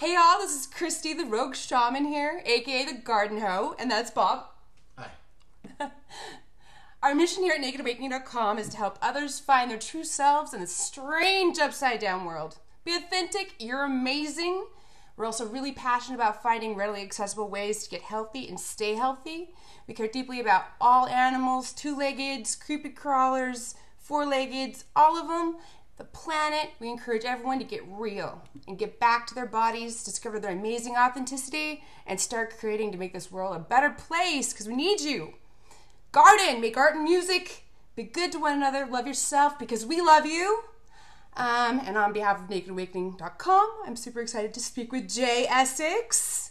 Hey all, this is Christy, the Rogue Shaman here, aka the Garden Hoe, and that's Bob. Hi. Our mission here at NakedAwakening.com is to help others find their true selves in this strange upside-down world. Be authentic, you're amazing. We're also really passionate about finding readily accessible ways to get healthy and stay healthy. We care deeply about all animals, two-leggeds, creepy crawlers, four-leggeds, all of them. The planet. We encourage everyone to get real and get back to their bodies, discover their amazing authenticity, and start creating to make this world a better place, because we need you. Garden, make art and music, be good to one another, love yourself because we love you. And on behalf of NakedAwakening.com, I'm super excited to speak with Jay Essex.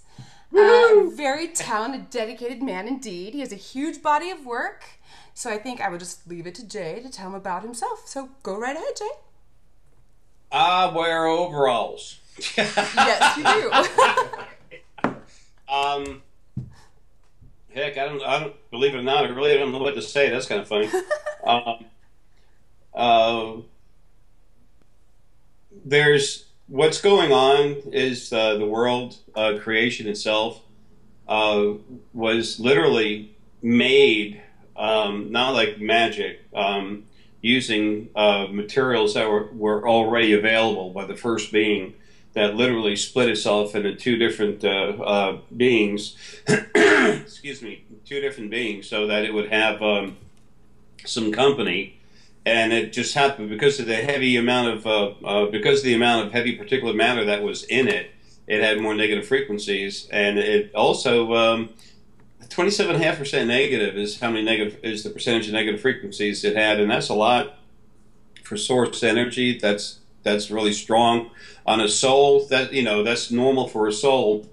A very talented, dedicated man indeed. He has a huge body of work. So I think I will just leave it to Jay to tell him about himself. So go right ahead, Jay. I wear overalls. Yes, you do. Heck, I don't believe it or not. I really don't know what to say. That's kind of funny. There's what's going on is the world creation itself was literally made not like magic. Using materials that were already available by the first being that literally split itself into two different beings, excuse me, two different beings, so that it would have some company. And it just happened because of the heavy amount of heavy particulate matter that was in it. It had more negative frequencies, and it also 27.5% negative is how many is the percentage of negative frequencies it had, and that's a lot for source energy. That's really strong on a soul. That's normal for a soul,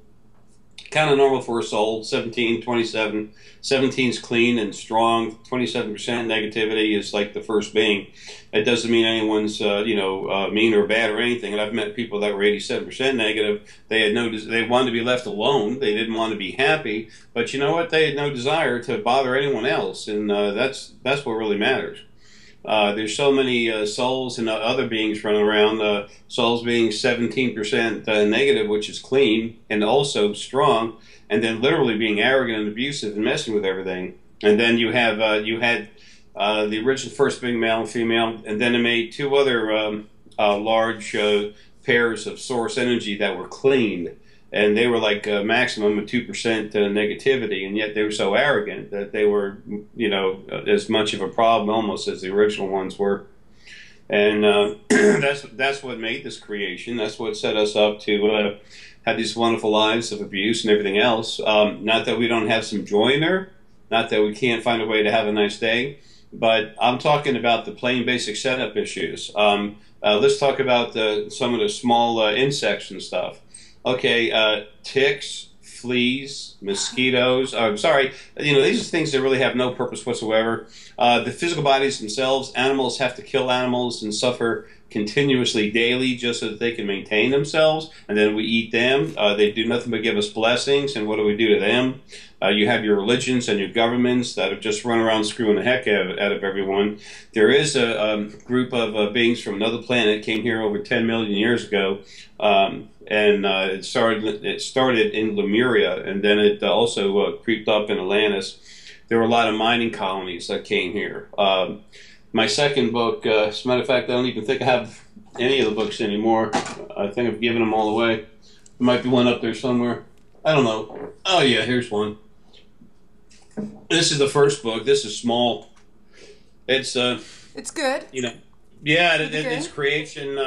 kind of normal for a soul. 17, 27, 17 is clean and strong. 27% negativity is like the first being. It doesn't mean anyone's mean or bad or anything. And I've met people that were 87% negative. They wanted to be left alone. They didn't want to be happy. But you know what? They had no desire to bother anyone else, and that's what really matters. There's so many souls and other beings running around. Souls being 17% negative, which is clean and also strong, and then literally being arrogant and abusive and messing with everything. And then you had the original first being male and female, and then it made two other large pairs of source energy that were clean. And they were like a maximum of 2% negativity, and yet they were so arrogant that they were, as much of a problem almost as the original ones were. And that's what made this creation. That's what set us up to have these wonderful lives of abuse and everything else. Not that we don't have some joy in there, not that we can't find a way to have a nice day, but I'm talking about the plain basic setup issues. Let's talk about some of the small insects and stuff. Okay, ticks, fleas, mosquitoes. I'm sorry, these are things that really have no purpose whatsoever. The physical bodies themselves, animals have to kill animals and suffer continuously daily just so that they can maintain themselves, and then we eat them. They do nothing but give us blessings, and what do we do to them? You have your religions and your governments that have just run around screwing the heck out of everyone. There is a group of beings from another planet came here over 10 million years ago, and it started in Lemuria, and then it also creeped up in Atlantis. There were a lot of mining colonies that came here. My second book, as a matter of fact, I don't even think I have any of the books anymore. I think I've given them all away. There might be one up there somewhere. I don't know. Oh yeah, here's one. This is the first book. This is small. It's good. Yeah, it's creation.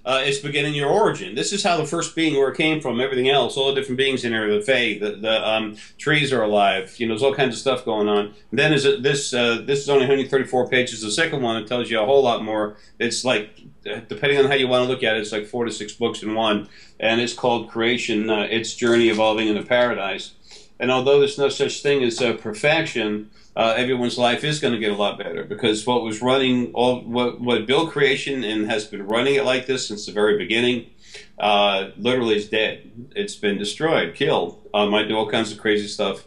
It's beginning your origin. This is how the first being, where it came from, everything else, all the different beings in there, the fae, the trees are alive. There's all kinds of stuff going on. And then this is only 134 pages. The second one, it tells you a whole lot more. It's like, depending on how you want to look at it, it's like 4 to 6 books in one. And it's called Creation, Its Journey Evolving into Paradise. And although there's no such thing as perfection, everyone's life is going to get a lot better, because what was running, what built creation and has been running it like this since the very beginning, literally is dead. It's been destroyed, killed. Might do all kinds of crazy stuff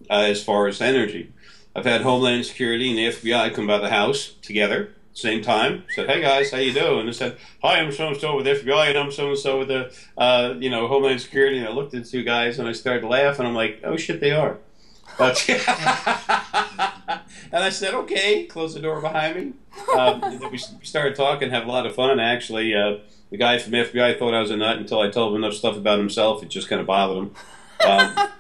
as far as energy. I've had Homeland Security and the FBI come by the house together Same time, said, "Hey guys, how you doing?" And I said, "Hi, I'm so and so with FBI, and I'm so and so with the Homeland Security." And I looked at the two guys, and I started laughing. I'm like, "Oh shit, they are." But and I said, "Okay," close the door behind me. We started talking, have a lot of fun. Actually, the guy from FBI thought I was a nut until I told him enough stuff about himself. It just kind of bothered him,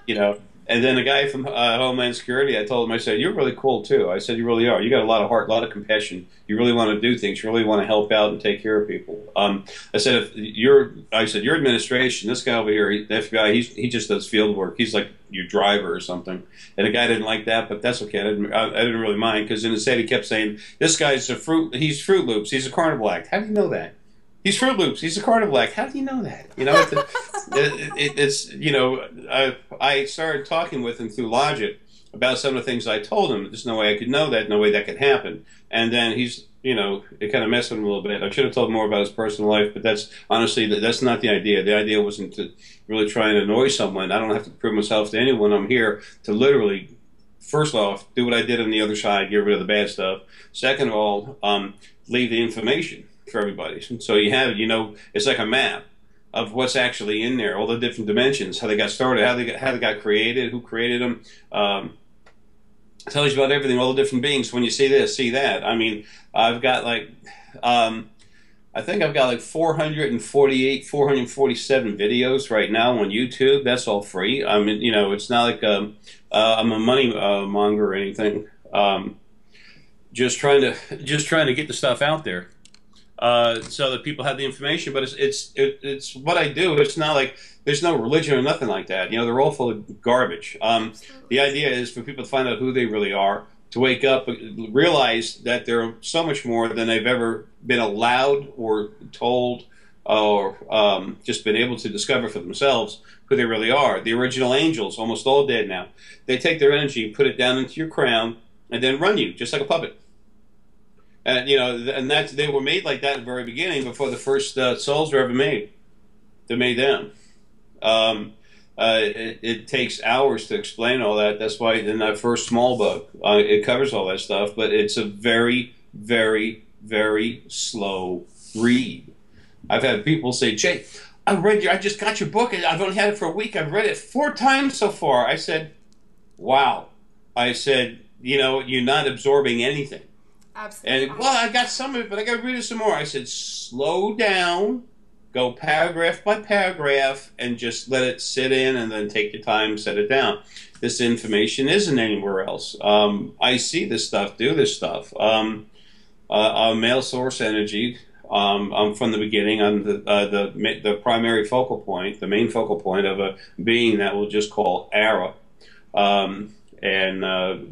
you know. And then the guy from Homeland Security, I told him, I said, "You're really cool too." I said, "You really are. You got a lot of heart, a lot of compassion. You really want to do things. You really want to help out and take care of people." I said, your administration, this guy over here, the FBI, he just does field work. He's like your driver or something." And the guy didn't like that, but that's okay. I didn't really mind, because in the set he kept saying, "This guy's he's Fruit Loops. He's a carnival act." How do you know that? He's Fruit Loops. He's a carnival act. How do you know that? You know, it's I started talking with him through logic about some of the things I told him. There's no way I could know that. No way that could happen. And then he's, it kind of messed with him a little bit. I should have told him more about his personal life, but that's honestly, that's not the idea. The idea wasn't to really try and annoy someone. I don't have to prove myself to anyone. I'm here to literally, first off, do what I did on the other side, get rid of the bad stuff. Second of all, leave the information for everybody. So you have, it's like a map of what's actually in there, all the different dimensions, how they got started, how they got created, who created them. Tells you about everything, all the different beings. When you see this, see that. I mean, I've got like, I think I've got like 448, 447 videos right now on YouTube. That's all free. I mean, it's not like I'm a money monger or anything. Just trying to get the stuff out there. So that people have the information, but it's what I do. It's not like there's no religion or nothing like that. They're all full of garbage. The idea is for people to find out who they really are, to wake up, realize that they're so much more than they've ever been allowed or told or just been able to discover for themselves who they really are. The original angels, almost all dead now, they take their energy, put it down into your crown, and then run you, just like a puppet. And they were made like that at the very beginning, before the first souls were ever made. They made them. It takes hours to explain all that. That's why in that first small book, it covers all that stuff. But it's a very, very, very slow read. I've had people say, "Jay, I just got your book. I've only had it for a week. I've read it 4 times so far." I said, "Wow." I said, "You're not absorbing anything." Absolutely. And, "Well, I got some of it, but I got to read it some more." I said, "Slow down, go paragraph by paragraph, and just let it sit in, and then take your time, set it down. This information isn't anywhere else. I see this stuff, do this stuff. Male source energy. I'm from the beginning. I'm the primary focal point, the main focal point of a being that we'll just call Ara. And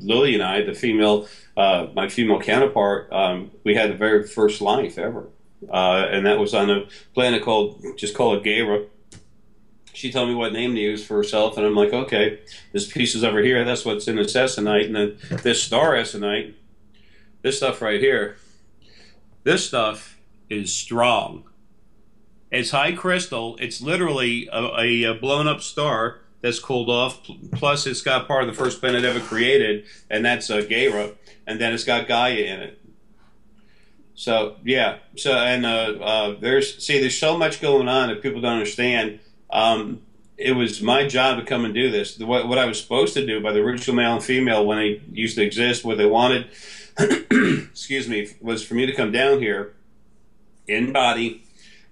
Lily and I, the female, my female counterpart, we had the very first life ever, and that was on a planet just call it Gaira. She told me what name to use for herself, and I'm like, okay, this piece is over here. That's what's in this Essenite, and then this star Essenite, this stuff right here. This stuff is strong. It's high crystal. It's literally a blown up star that's cooled off. Plus, it's got part of the first planet ever created, and that's Gaira, and then it's got Gaia in it. So yeah. So and there's so much going on that people don't understand. It was my job to come and do this. What I was supposed to do by the original male and female when they used to exist, what they wanted, excuse me, was for me to come down here in body.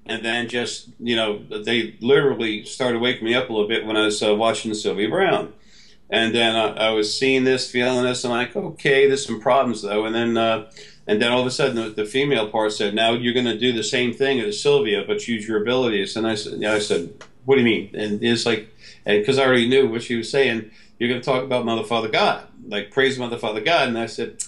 And then just, they literally started waking me up a little bit when I was watching Sylvia Brown. And then I was seeing this, feeling this, and I'm like, okay, there's some problems though. And then all of a sudden the female part said, now you're going to do the same thing as Sylvia, but use your abilities. And I said, what do you mean? And it's like, because I already knew what she was saying, you're going to talk about Mother, Father, God, like praise Mother, Father, God. And I said,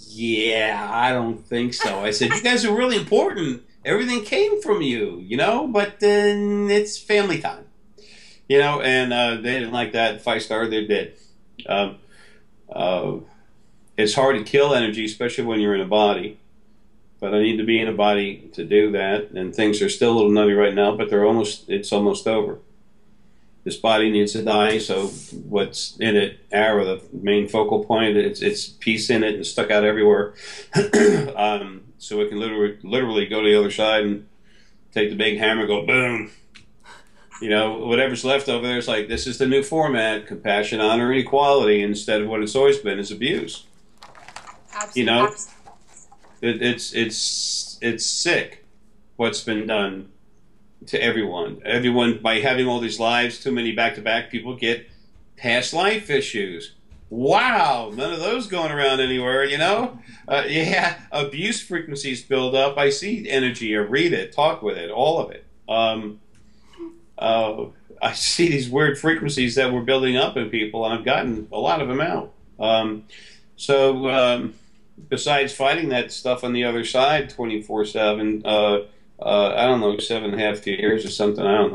yeah, I don't think so. I said, you guys are really important. Everything came from you, but then it's family time, and they didn't like that. If I started, they're dead. It's hard to kill energy, especially when you're in a body, but I need to be in a body to do that, and things are still a little nutty right now, but it's almost over. This body needs to die, so what's in it, arrow, the main focal point, it's piece in it and stuck out everywhere. So it can literally go to the other side and take the big hammer, go boom. You know, whatever's left over there is like, this is the new format: compassion, honor, and equality, instead of what it's always been, is abuse. Absolutely. You know, it's sick what's been done to everyone. Everyone, by having all these lives, too many back-to-back, people get past life issues. Wow, none of those going around anywhere, you know? Yeah, abuse frequencies build up. I see energy, I read it, talk with it, all of it. I see these weird frequencies that we're building up in people, and I've gotten a lot of them out. Besides fighting that stuff on the other side 24/7, I don't know, 7.5 years or something, I don't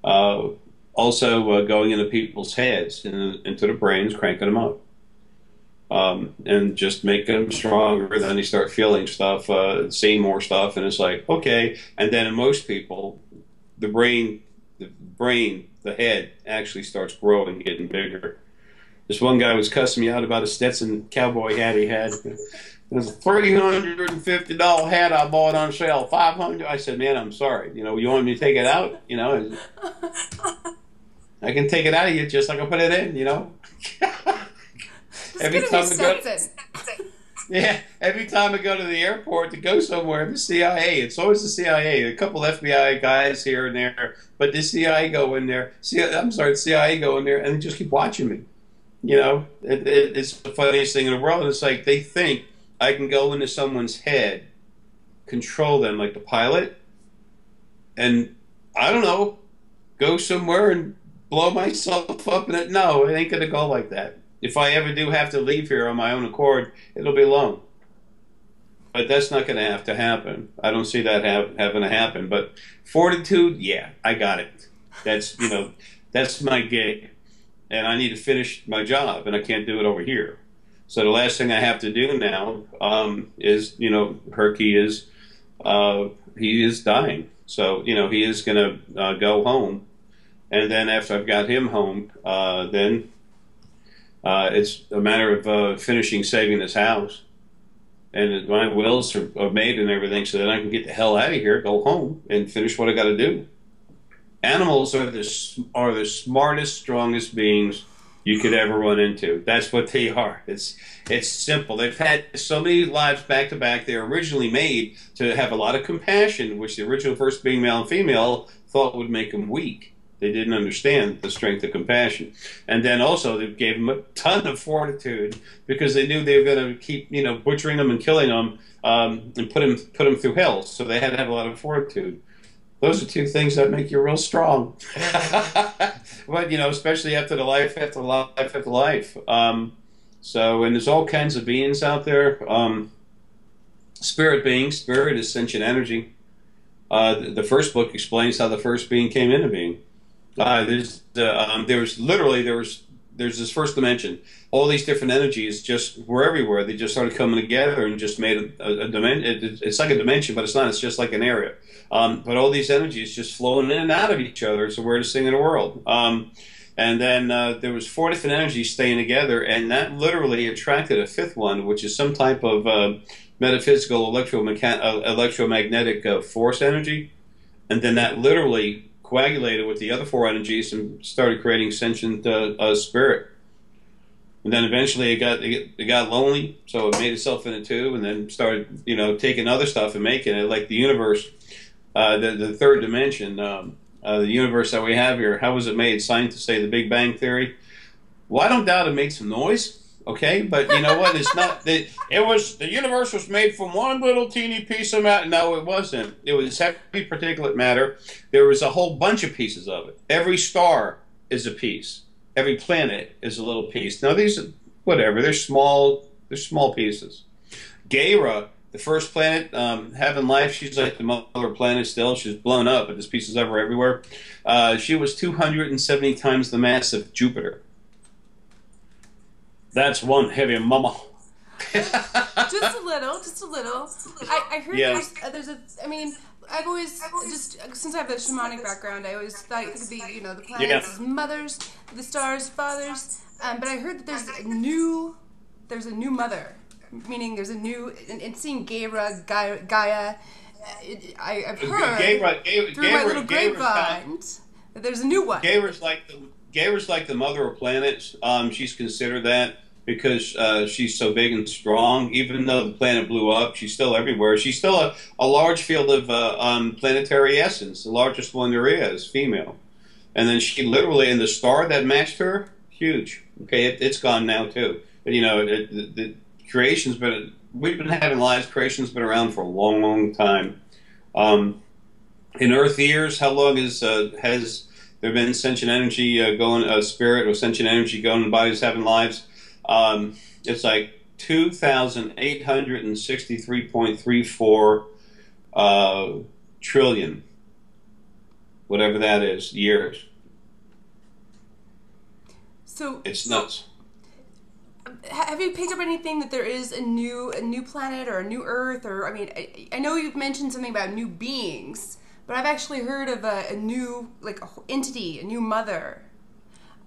know. Also going into people's heads, into the brains, cranking them up. And just make them stronger. Then they start feeling stuff, seeing more stuff, and it's like, okay. And then in most people, the head actually starts growing, getting bigger. This one guy was cussing me out about a Stetson cowboy hat he had. It was a $350 hat I bought on sale, $500. I said, man, I'm sorry. You know, you want me to take it out? You know, I can take it out of you just like I put it in. You know. Every time I go to the airport to go somewhere, the CIA, it's always the CIA. A couple FBI guys here and there, but the CIA go in there. The CIA go in there and they just keep watching me. You know, it's the funniest thing in the world. And it's like they think I can go into someone's head, control them like the pilot, and I don't know, go somewhere and blow myself up. And no, it ain't gonna go like that. If I ever do have to leave here on my own accord, it'll be alone. But that's not going to have to happen. I don't see that having to happen. But fortitude, yeah, I got it. That's, you know, that's my gig. And I need to finish my job, and I can't do it over here. So the last thing I have to do now is, you know, Herky is, he is dying. So, you know, he is going to go home. And then after I've got him home, then it's a matter of finishing saving this house. And my wills are made and everything, so that I can get the hell out of here, go home, and finish what I got to do. Animals are the smartest, strongest beings you could ever run into. That's what they are. It's simple. They've had so many lives back to back. They were originally made to have a lot of compassion, which the original first being, male and female, thought would make them weak. They didn't understand the strength of compassion. And then also they gave them a ton of fortitude because they knew they were going to keep, you know, butchering them and killing them and put them through hell. So they had to have a lot of fortitude. Those are two things that make you real strong. But, you know, especially after life. So, and there's all kinds of beings out there. Spirit beings. Spirit is sentient energy. The first book explains how the first being came into being. There's this first dimension. All these different energies just were everywhere. They just started coming together and just made a dimension. It's like a dimension, but it's not. It's just like an area. But all these energies just flowing in and out of each other. It's the weirdest thing in the world. And then there was 4 different energies staying together, and that literally attracted a 5th one, which is some type of metaphysical electromagnetic force energy. And then that literally coagulated with the other 4 energies and started creating sentient spirit. And then eventually it got lonely, so it made itself into 2, and then started, you know, taking other stuff and making it like the universe, the 3rd dimension, the universe that we have here. How was it made? Scientists say the Big Bang Theory. Well, I don't doubt it made some noise. Okay, but you know what? It's not. The universe was made from one little teeny piece of matter. No, it wasn't. It was heavy particulate matter. There was a whole bunch of pieces of it. Every star is a piece. Every planet is a little piece. Now these, whatever, they're small. They're small pieces. Gaia, the first planet having life, she's like the mother planet still. She's blown up, but there's pieces of her everywhere. She was 270 times the mass of Jupiter. That's one heavy mama. Just a little. I heard there's a, I mean, I've always just since I have a shamanic background, I always thought it could be the planets as mothers, the stars fathers. But I heard that there's a new mother, meaning there's a new. And seeing Gaia. I've heard through my little grapevine that there's a new one. Gaira's like the mother of planets. She's considered that because she's so big and strong. Even though the planet blew up, she's still everywhere. She's still a large field of planetary essence, the largest one there is, female. And then she literally, and the star that matched her, huge. Okay, it's gone now too. But the creation's been. We've been having lives. Creation's been around for a long, long time. In Earth years, how long has there been sentient energy spirit or sentient energy going in bodies having lives? It's like 2,863.34 trillion, whatever that is, years. So it's nuts. Have you picked up anything that there is a new planet or a new Earth, or I mean, I know you've mentioned something about new beings, but I've actually heard of a new entity, a new mother.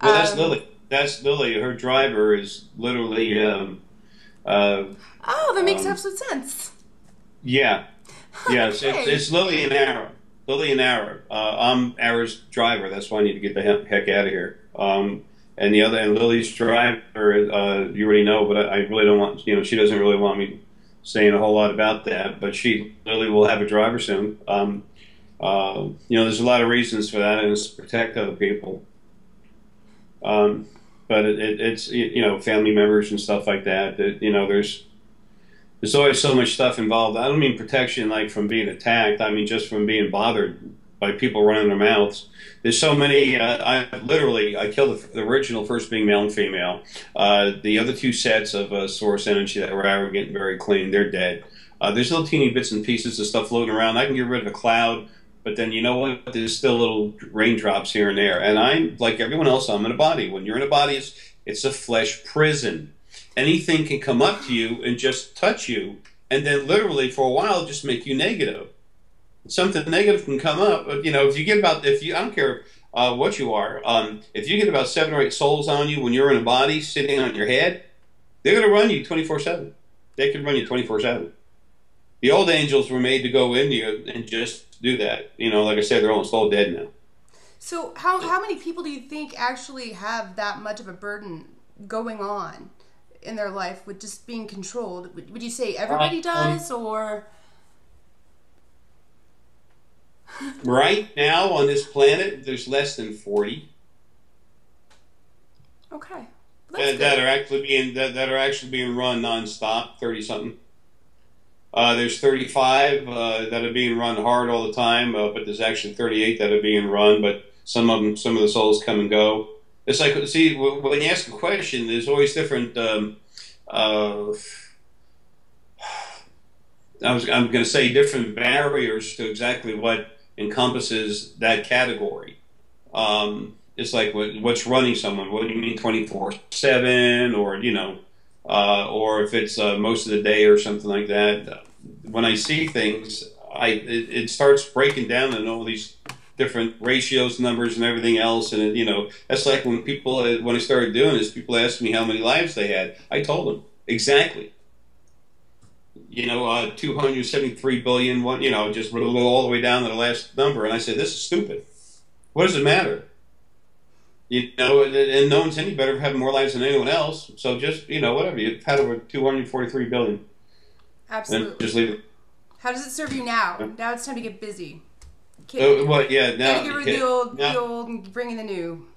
Well, that's Lily. That's Lily. Her driver is literally. Oh, that makes absolute sense. Yeah, yeah. Okay. It's Lily and Arrow. Lily and Arrow. I'm Arrow's driver. That's why I need to get the heck out of here. And Lily's driver, you already know, but I really don't want, she doesn't really want me saying a whole lot about that, but Lily will have a driver soon. There's a lot of reasons for that, and it's to protect other people. But it's family members and stuff like that, there's always so much stuff involved. I don't mean protection like from being attacked, I mean just from being bothered by people running their mouths. There's so many. I killed the original first being male and female. The other two sets of source energy that were arrogant and very clean, they're dead. There's little teeny bits and pieces of stuff floating around. I can get rid of a cloud, but then you know what? There's still little raindrops here and there. And I'm like everyone else. I'm in a body. When you're in a body, it's a flesh prison. Anything can come up to you and just touch you, and then literally for a while just make you negative. Something negative can come up, but if you get I don't care what you are, if you get about 7 or 8 souls on you when you're in a body sitting on your head, they're going to run you 24/7. They can run you 24/7. The old angels were made to go into you and just do that. Like I said, they're almost all dead now. So how many people do you think actually have that much of a burden going on in their life with just being controlled? Would you say everybody does, or? Right now on this planet, there's less than 40. Okay, that are actually being run nonstop. 30 something. There's 35 that are being run hard all the time, but there's actually 38 that are being run. But some of the souls come and go. It's like, see, when you ask a question, there's always different. I'm going to say different barriers to exactly what encompasses that category. It's like what's running someone. What do you mean 24/7, or or if it's most of the day or something like that. When I see things, it starts breaking down in all these different ratios, numbers, and everything else. And that's like when I started doing this, people asked me how many lives they had. I told them exactly. 273 billion, just all the way down to the last number. And I said, this is stupid. What does it matter? And no one's any better for having more lives than anyone else. So just, whatever. You've had over 243 billion. Absolutely. Just leave it. How does it serve you now? Now it's time to get busy. Now gotta get rid of the old and bring in the new.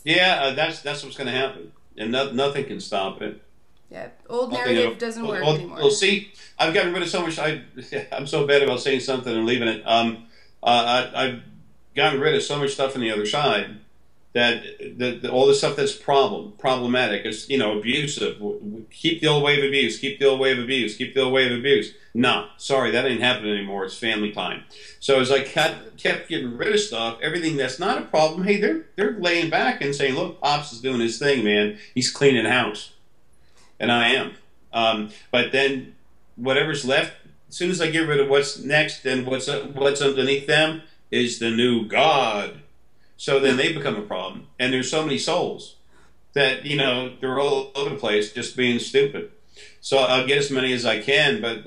That's what's going to happen. And nothing can stop it. Yeah, old narrative doesn't work anymore. Well, see, I've gotten rid of so much. I'm so bad about saying something and leaving it. I've gotten rid of so much stuff on the other side that all the stuff that's problematic is, abusive. Keep the old way of abuse. Keep the old way of abuse. Keep the old way of abuse. No, sorry, that ain't happening anymore. It's family time. So as I kept getting rid of stuff, everything that's not a problem, hey, they're laying back and saying, look, Pops is doing his thing, man. He's cleaning house. And I am. But then whatever's left, as soon as I get rid of what's next, then what's underneath them is the new God. So then they become a problem. And there's so many souls that, you know, they're all over the place just being stupid. So I'll get as many as I can, but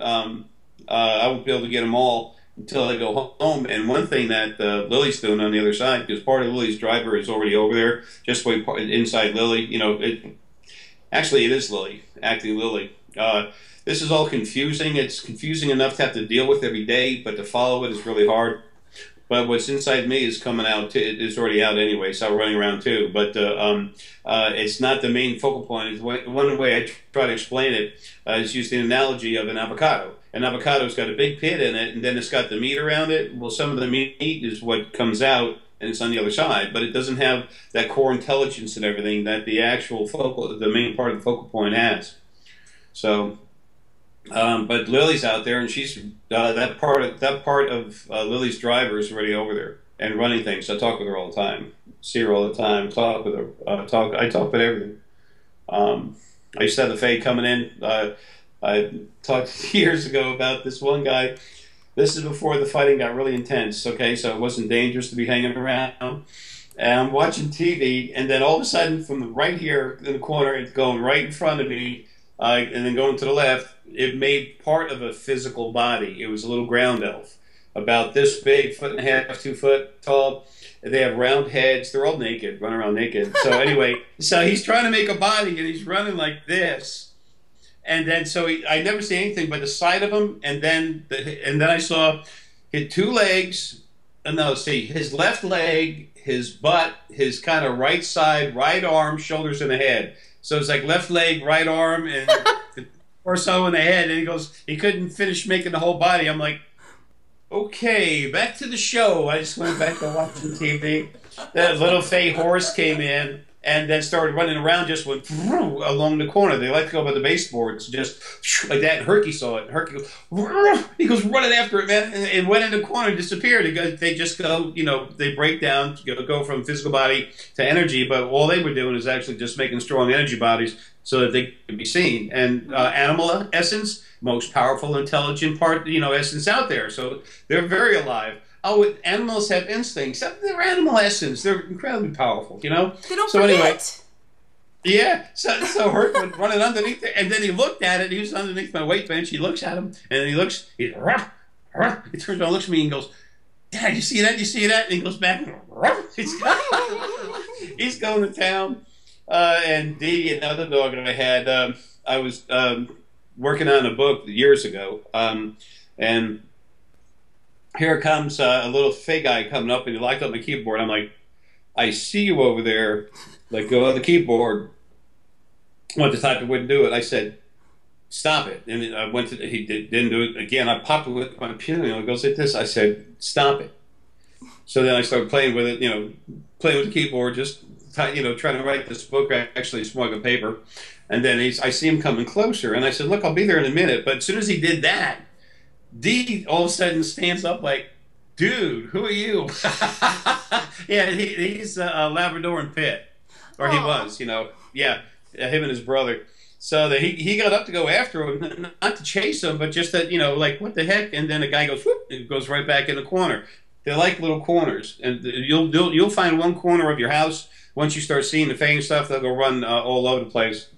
I won't be able to get them all until I go home. And one thing that Lily's doing on the other side, because part of Lily's driver is already over there, just way inside Lily, you know, actually it is Lily, acting Lily. This is all confusing. It's confusing enough to have to deal with every day, but to follow it is really hard. But what's inside me is coming out. It's already out anyway, so I'm running around too. But it's not the main focal point. One way I try to explain it is use the analogy of an avocado. An avocado's got a big pit in it, and then it's got the meat around it. Well, some of the meat is what comes out, and it's on the other side. But it doesn't have that core intelligence and everything that the main part of the focal point has. So. But Lily's out there, and she's that part of Lily's driver is already over there and running things. I talk with her all the time, see her all the time, talk with her. I talk about everything. I used to have the Fae coming in. I talked years ago about this one guy. This is before the fighting got really intense. Okay, so it wasn't dangerous to be hanging around. And I'm watching TV, and then all of a sudden, from right here in the corner, it's going right in front of me, and then going to the left. It made part of a physical body. It was a little ground elf, about this big, 1.5 feet, 2 foot tall. They have round heads. They're all naked, run around naked. So anyway, so he's trying to make a body, and he's running like this. And then I never see anything but the side of him, and then I saw his 2 legs. No, see his left leg, his butt, his kind of right side, right arm, shoulders, and a head. So it's like left leg, right arm, and torso and the head. And he goes, he couldn't finish making the whole body. I'm like, okay, back to the show. I just went back to watching TV. That little Fae horse came in and then started running around, just went along the corner. They like to go by the baseboards, just like that. And Herky saw it. And Herky goes, he goes running after it, man, and went in the corner and disappeared. They just go, you know, they break down, go from physical body to energy, but all they were doing is actually just making strong energy bodies so that they could be seen. And animal essence, most powerful, intelligent part, you know, essence out there. So they're very alive. Oh, animals have instincts. They're animal essence. They're incredibly powerful, you know? They don't forget. Anyway, yeah. So Herc went running underneath there, and then he looked at it. He was underneath my weight bench. He looks at him, and he looks. He turns around, looks at me, and goes, "Dad, you see that? You see that?" And he goes back. He's going to town. And Dee, another dog that I had, I was working on a book years ago, and here comes a little Fae guy coming up, and he locked up my keyboard. I'm like, I see you over there. Let go of the keyboard. What the type wouldn't do it. I said, stop it. And I went to, didn't do it again. I popped it with my piano. It goes like this. I said, stop it. So then I started playing with it, you know, playing with the keyboard, just, you know, trying to write this book, actually smug of paper. And then I see him coming closer, and I said, look, I'll be there in a minute. But as soon as he did that, Dee all of a sudden stands up like, dude, who are you? Yeah, he's a Labrador and Pit. Or he was, you know. Yeah, him and his brother. So that he got up to go after him, not to chase him, but just that, you know, like, what the heck? And then the guy goes, whoop, and goes right back in the corner. They like little corners. And you'll find one corner of your house. Once you start seeing the Fae and stuff, they'll go run all over the place.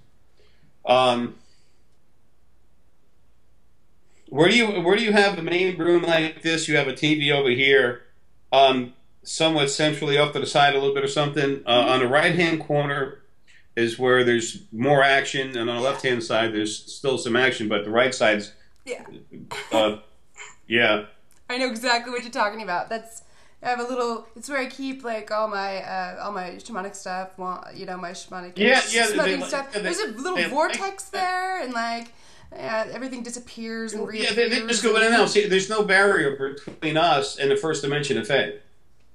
Where do you have the main room like this? You have a TV over here, somewhat centrally off to the side a little bit or something. On the right-hand corner is where there's more action, and on the left-hand side there's still some action, but the right side's yeah. I know exactly what you're talking about. I have a little. It's where I keep like all my shamanic stuff. You know, my shamanic smoking stuff. There's a little vortex there, and like. Yeah, everything disappears and reappears. Yeah, they just go in and out. See, there's no barrier between us and the first dimension of Fae.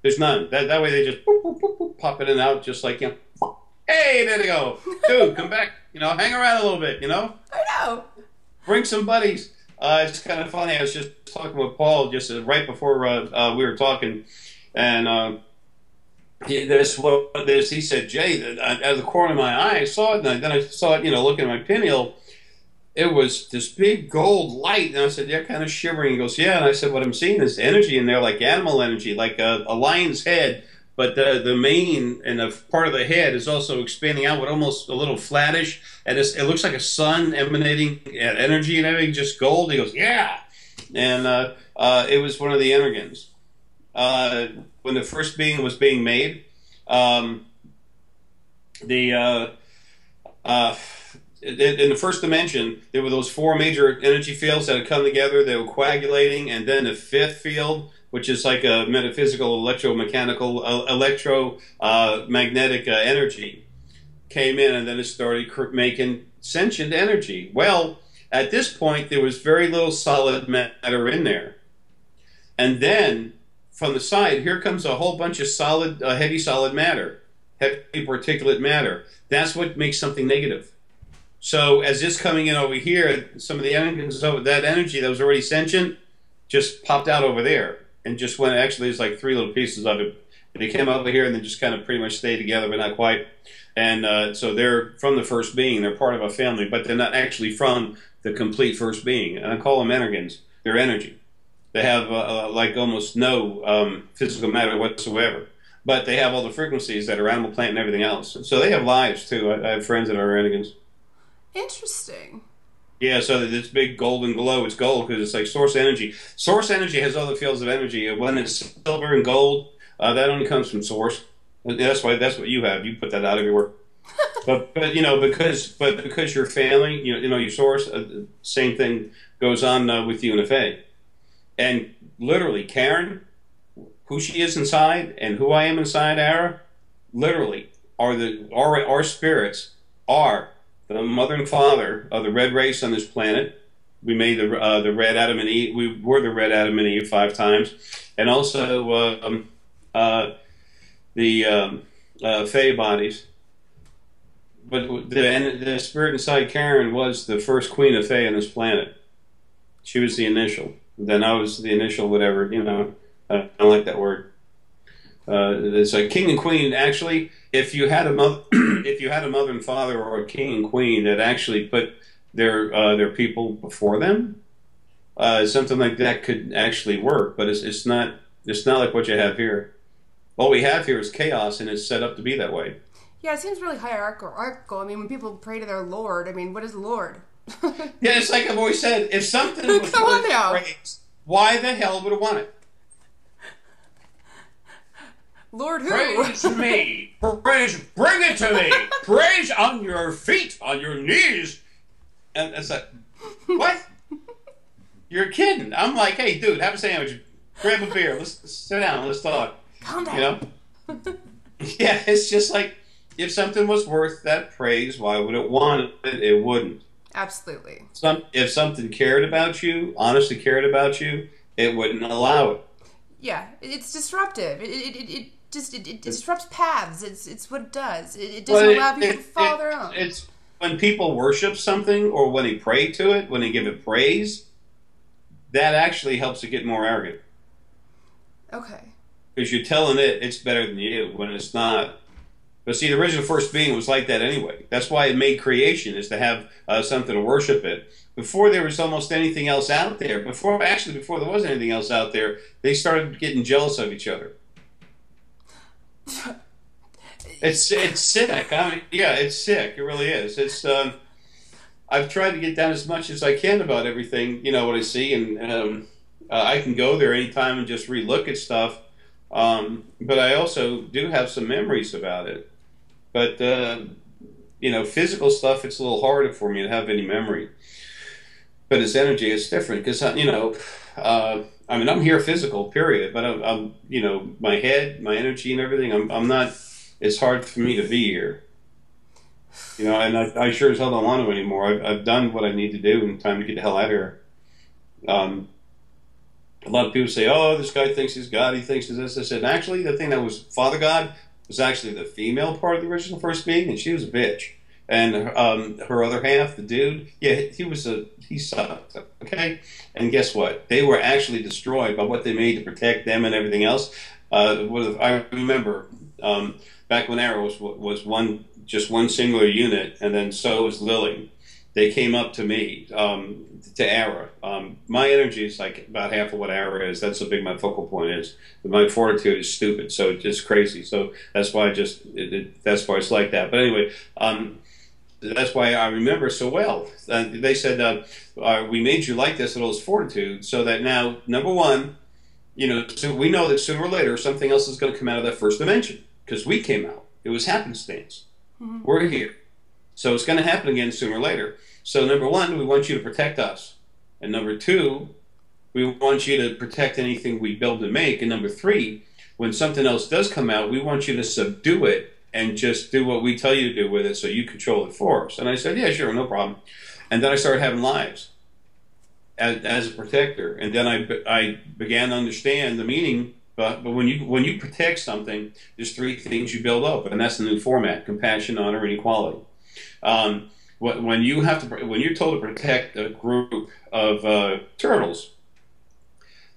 There's none. That way they just boop, boop, boop, boop, pop in and out, just like, you know, hey, there they go. Dude, come back. You know, hang around a little bit, you know? I know. Bring some buddies. It's kind of funny. I was just talking with Paul just right before we were talking, and he said, Jay, out of the corner of my eye, I saw it, and then I saw it, you know, looking at my pinwheel. it was this big gold light. And I said, yeah, kind of shimmering. He goes, yeah. And I said, what I'm seeing is energy in there, like animal energy, like a lion's head. But the mane and the part of the head is also expanding out with almost a little flattish. And it looks like a sun emanating energy and everything, just gold. He goes, yeah. And it was one of the energens. When the first being was being made, in the first dimension, there were those four major energy fields that had come together. They were coagulating, and then the fifth field, which is like a metaphysical, electromechanical, electromagnetic energy, came in, and then it started making sentient energy. Well, at this point, there was very little solid matter in there, and then from the side, here comes a whole bunch of solid, heavy solid matter, heavy particulate matter. That's what makes something negative. So as this coming in over here, some of the that energy that was already sentient just popped out over there and just went. Actually, there's like three little pieces of it. They came over here and then just kind of pretty much stayed together, but not quite. And so they're from the first being. They're part of a family, but they're not actually from the complete first being. And I call them energens. They're energy. They have like almost no physical matter whatsoever. But they have all the frequencies that are animal, plant, and everything else. So they have lives, too. I have friends that are energens. Interesting. Yeah, so this big golden glow, it's gold because it's like source energy. Source energy has other fields of energy. When it's silver and gold, that only comes from source. That's what you have. You put that out everywhere. but because your family, your source, same thing goes on with you and the Fae. And literally, Karen, who she is inside and who I am inside, Ara, literally our spirits are the mother and father of the red race on this planet. We made the red Adam and Eve. We were the red Adam and Eve 5 times, and also the Fae bodies. But the spirit inside Karen was the first queen of Fae on this planet. She was the initial. Then I was the initial, whatever. I don't like that word. It's a king and queen. Actually, if you had a mother, and father, or a king and queen that actually put their people before them, something like that could actually work. But it's not like what you have here. All we have here is chaos, and it's set up to be that way. Yeah, it seems really hierarchical. I mean, when people pray to their Lord, I mean, what is Lord? Yeah, it's like I've always said. If something was praised, why the hell would I want it? Lord who? Praise me. Praise, bring it to me. Praise on your feet, on your knees. And it's like, what? You're kidding. I'm like, hey, dude, have a sandwich. Grab a beer. Let's sit down. Let's talk. Calm down. Yeah, it's just like, if something was worth that praise, why would it want it? It wouldn't. Absolutely. If something cared about you, honestly cared about you, it wouldn't allow it. Yeah, it's disruptive. It disrupts paths. It's what it does. It doesn't allow people to follow their own. It's when people worship something or when they pray to it, when they give it praise, that actually helps it get more arrogant. Okay. Because you're telling it it's better than you when it's not. But see, the original first being was like that anyway. That's why it made creation, is to have something to worship it. Before there was almost anything else out there, before there was anything else out there, they started getting jealous of each other. It's sick. I mean, yeah, it's sick. It really is. It's I've tried to get down as much as I can about everything, what I see, and I can go there anytime and just relook at stuff. But I also do have some memories about it. But physical stuff, it's a little harder for me to have any memory. But it's energy, it's different because I mean, I'm here physical, period. But I'm my head, my energy, and everything. I'm not. It's hard for me to be here. And I sure as hell don't want to anymore. I've done what I need to do, and time to get the hell out of here. A lot of people say, "Oh, this guy thinks he's God. He thinks he's this." I said, actually, the thing that was Father God was actually the female part of the original first being, and she was a bitch. And her other half, the dude, yeah, he sucked. Okay, and guess what? They were actually destroyed by what they made to protect them and everything else. I remember back when Arrow was one singular unit, and then so was Lily, they came up to me, to Ara. My energy is like about half of what Ara is. That's how big my focal point is. But my fortitude is stupid, so it's just crazy. So that's why that's why it's like that. But anyway, that's why I remember so well. They said, we made you like this, little fortitude, so that now, number one, so we know that sooner or later something else is going to come out of that first dimension, because we came out. It was happenstance. Mm-hmm. We're here. So it's going to happen again sooner or later. So number one, we want you to protect us. And number two, we want you to protect anything we build and make. And number three, when something else does come out, we want you to subdue it and just do what we tell you to do with it so you control it for us. And I said, yeah, sure, no problem. And then I started having lives as a protector. And then I began to understand the meaning. But when you protect something, there's three things you build up. And that's the new format: compassion, honor, and equality. When you're told to protect a group of turtles,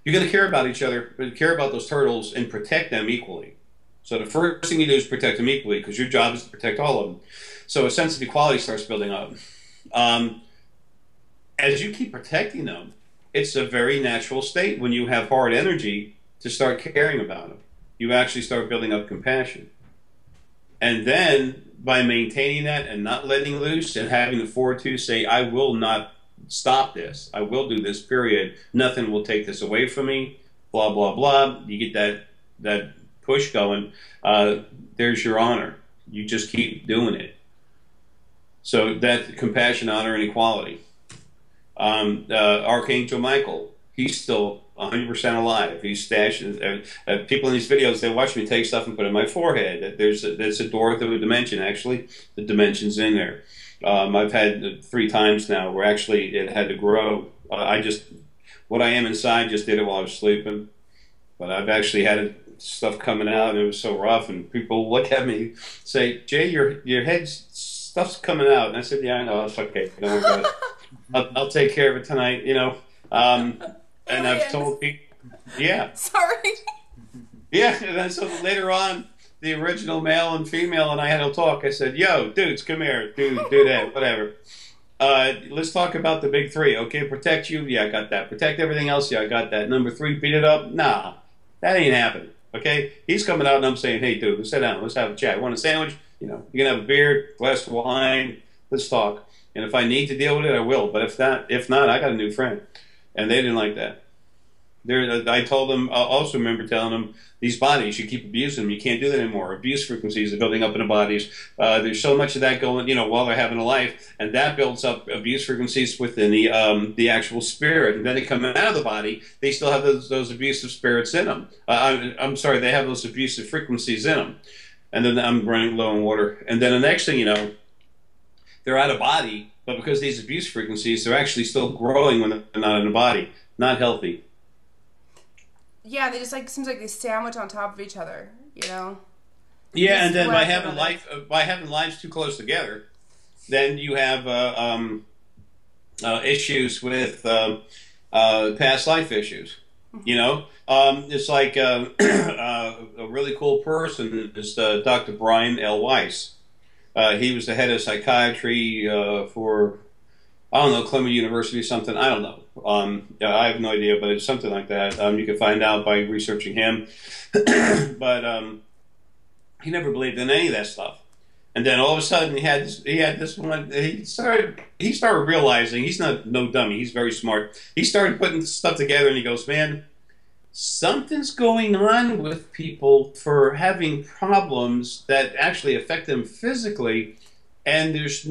you're going to care about each other, but care about those turtles and protect them equally. So the first thing you do is protect them equally, because your job is to protect all of them. So a sense of equality starts building up. As you keep protecting them, it's a very natural state when you have hard energy to start caring about them. You actually start building up compassion. And then by maintaining that and not letting loose and having the fortitude to say, I will not stop this. I will do this, period. Nothing will take this away from me, blah, blah, blah. You get that push going. There's your honor. You just keep doing it. So that compassion, honor, and equality. Archangel Michael, he's still 100% alive. He's stashing. People in these videos, they watch me take stuff and put it in my forehead. There's a door through a dimension. Actually, the dimension's in there. I've had 3 times now where actually it had to grow. What I am inside just did it while I was sleeping. But I've actually had stuff coming out, and it was so rough. And people look at me, say, "Jay, your head stuff's coming out." And I said, "Yeah, I know. It's okay. Don't worry about it. I'll take care of it tonight." And I've told people, yeah. Sorry. Yeah, and then so later on, the original male and female and I had a talk. I said, yo, dudes, come here. Do that, whatever. Let's talk about the big 3. Okay, protect you. Yeah, I got that. Protect everything else. Yeah, I got that. Number 3, beat it up. Nah, that ain't happening. Okay? He's coming out and I'm saying, hey, dude, let's sit down. Let's have a chat. Want a sandwich? You can have a beer, glass of wine. Let's talk. And if I need to deal with it, I will. But if not, I got a new friend. And they didn't like that. I told them, I also remember telling them, these bodies, you keep abusing them. You can't do that anymore. Abuse frequencies are building up in the bodies. There's so much of that going, while they're having a life, and that builds up abuse frequencies within the actual spirit. And then they come out of the body, they still have those abusive spirits in them. I'm sorry, they have those abusive frequencies in them. And then I'm running low on water. And then the next thing you know, they're out of body, but because these abuse frequencies, they're actually still growing when they're not in the body. Not healthy. Yeah, they just seems like they sandwich on top of each other, Yeah, and then by having lives too close together, then you have issues with past life issues. It's like a really cool person is Dr. Brian L. Weiss. He was the head of psychiatry for, I don't know, Columbia University or something. I don't know. I have no idea, but it's something like that. You can find out by researching him. But he never believed in any of that stuff. And then all of a sudden he had this one. He started realizing he's no dummy. He's very smart. He started putting stuff together, and he goes, "Man, something's going on with people for having problems that actually affect them physically, and this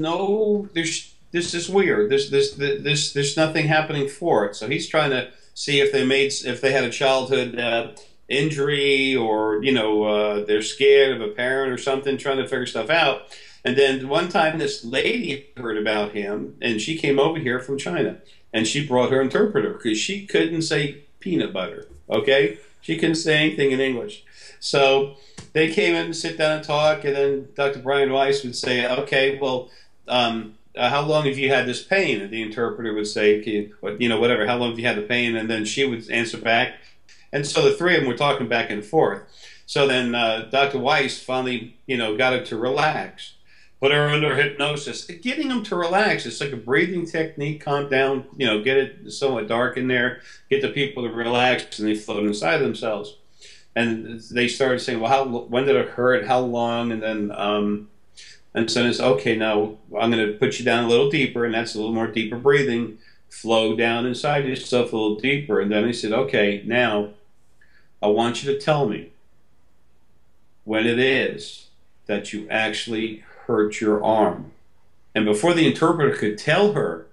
is weird. There's nothing happening for it." So he's trying to see if they had a childhood injury, or they're scared of a parent or something, trying to figure stuff out. And then one time this lady heard about him, and she came over here from China, and she brought her interpreter because she couldn't say peanut butter. Okay, she couldn't say anything in English. So they came in and sit down and talk, and then Dr. Brian Weiss would say, "Okay, well, how long have you had this pain?" And the interpreter would say, whatever, "How long have you had the pain?" And then she would answer back. And so the 3 of them were talking back and forth. So then Dr. Weiss finally, got her to relax. put her under hypnosis, getting them to relax. It's like a breathing technique, calm down, get it somewhat dark in there, get the people to relax, and they float inside themselves. And they started saying, well, when did it hurt? How long? And then, and so it's, okay, now I'm going to put you down a little deeper, and that's a little more deeper breathing. Flow down inside yourself a little deeper. And then he said, okay, now I want you to tell me when it is that you actually hurt your arm. And before the interpreter could tell her,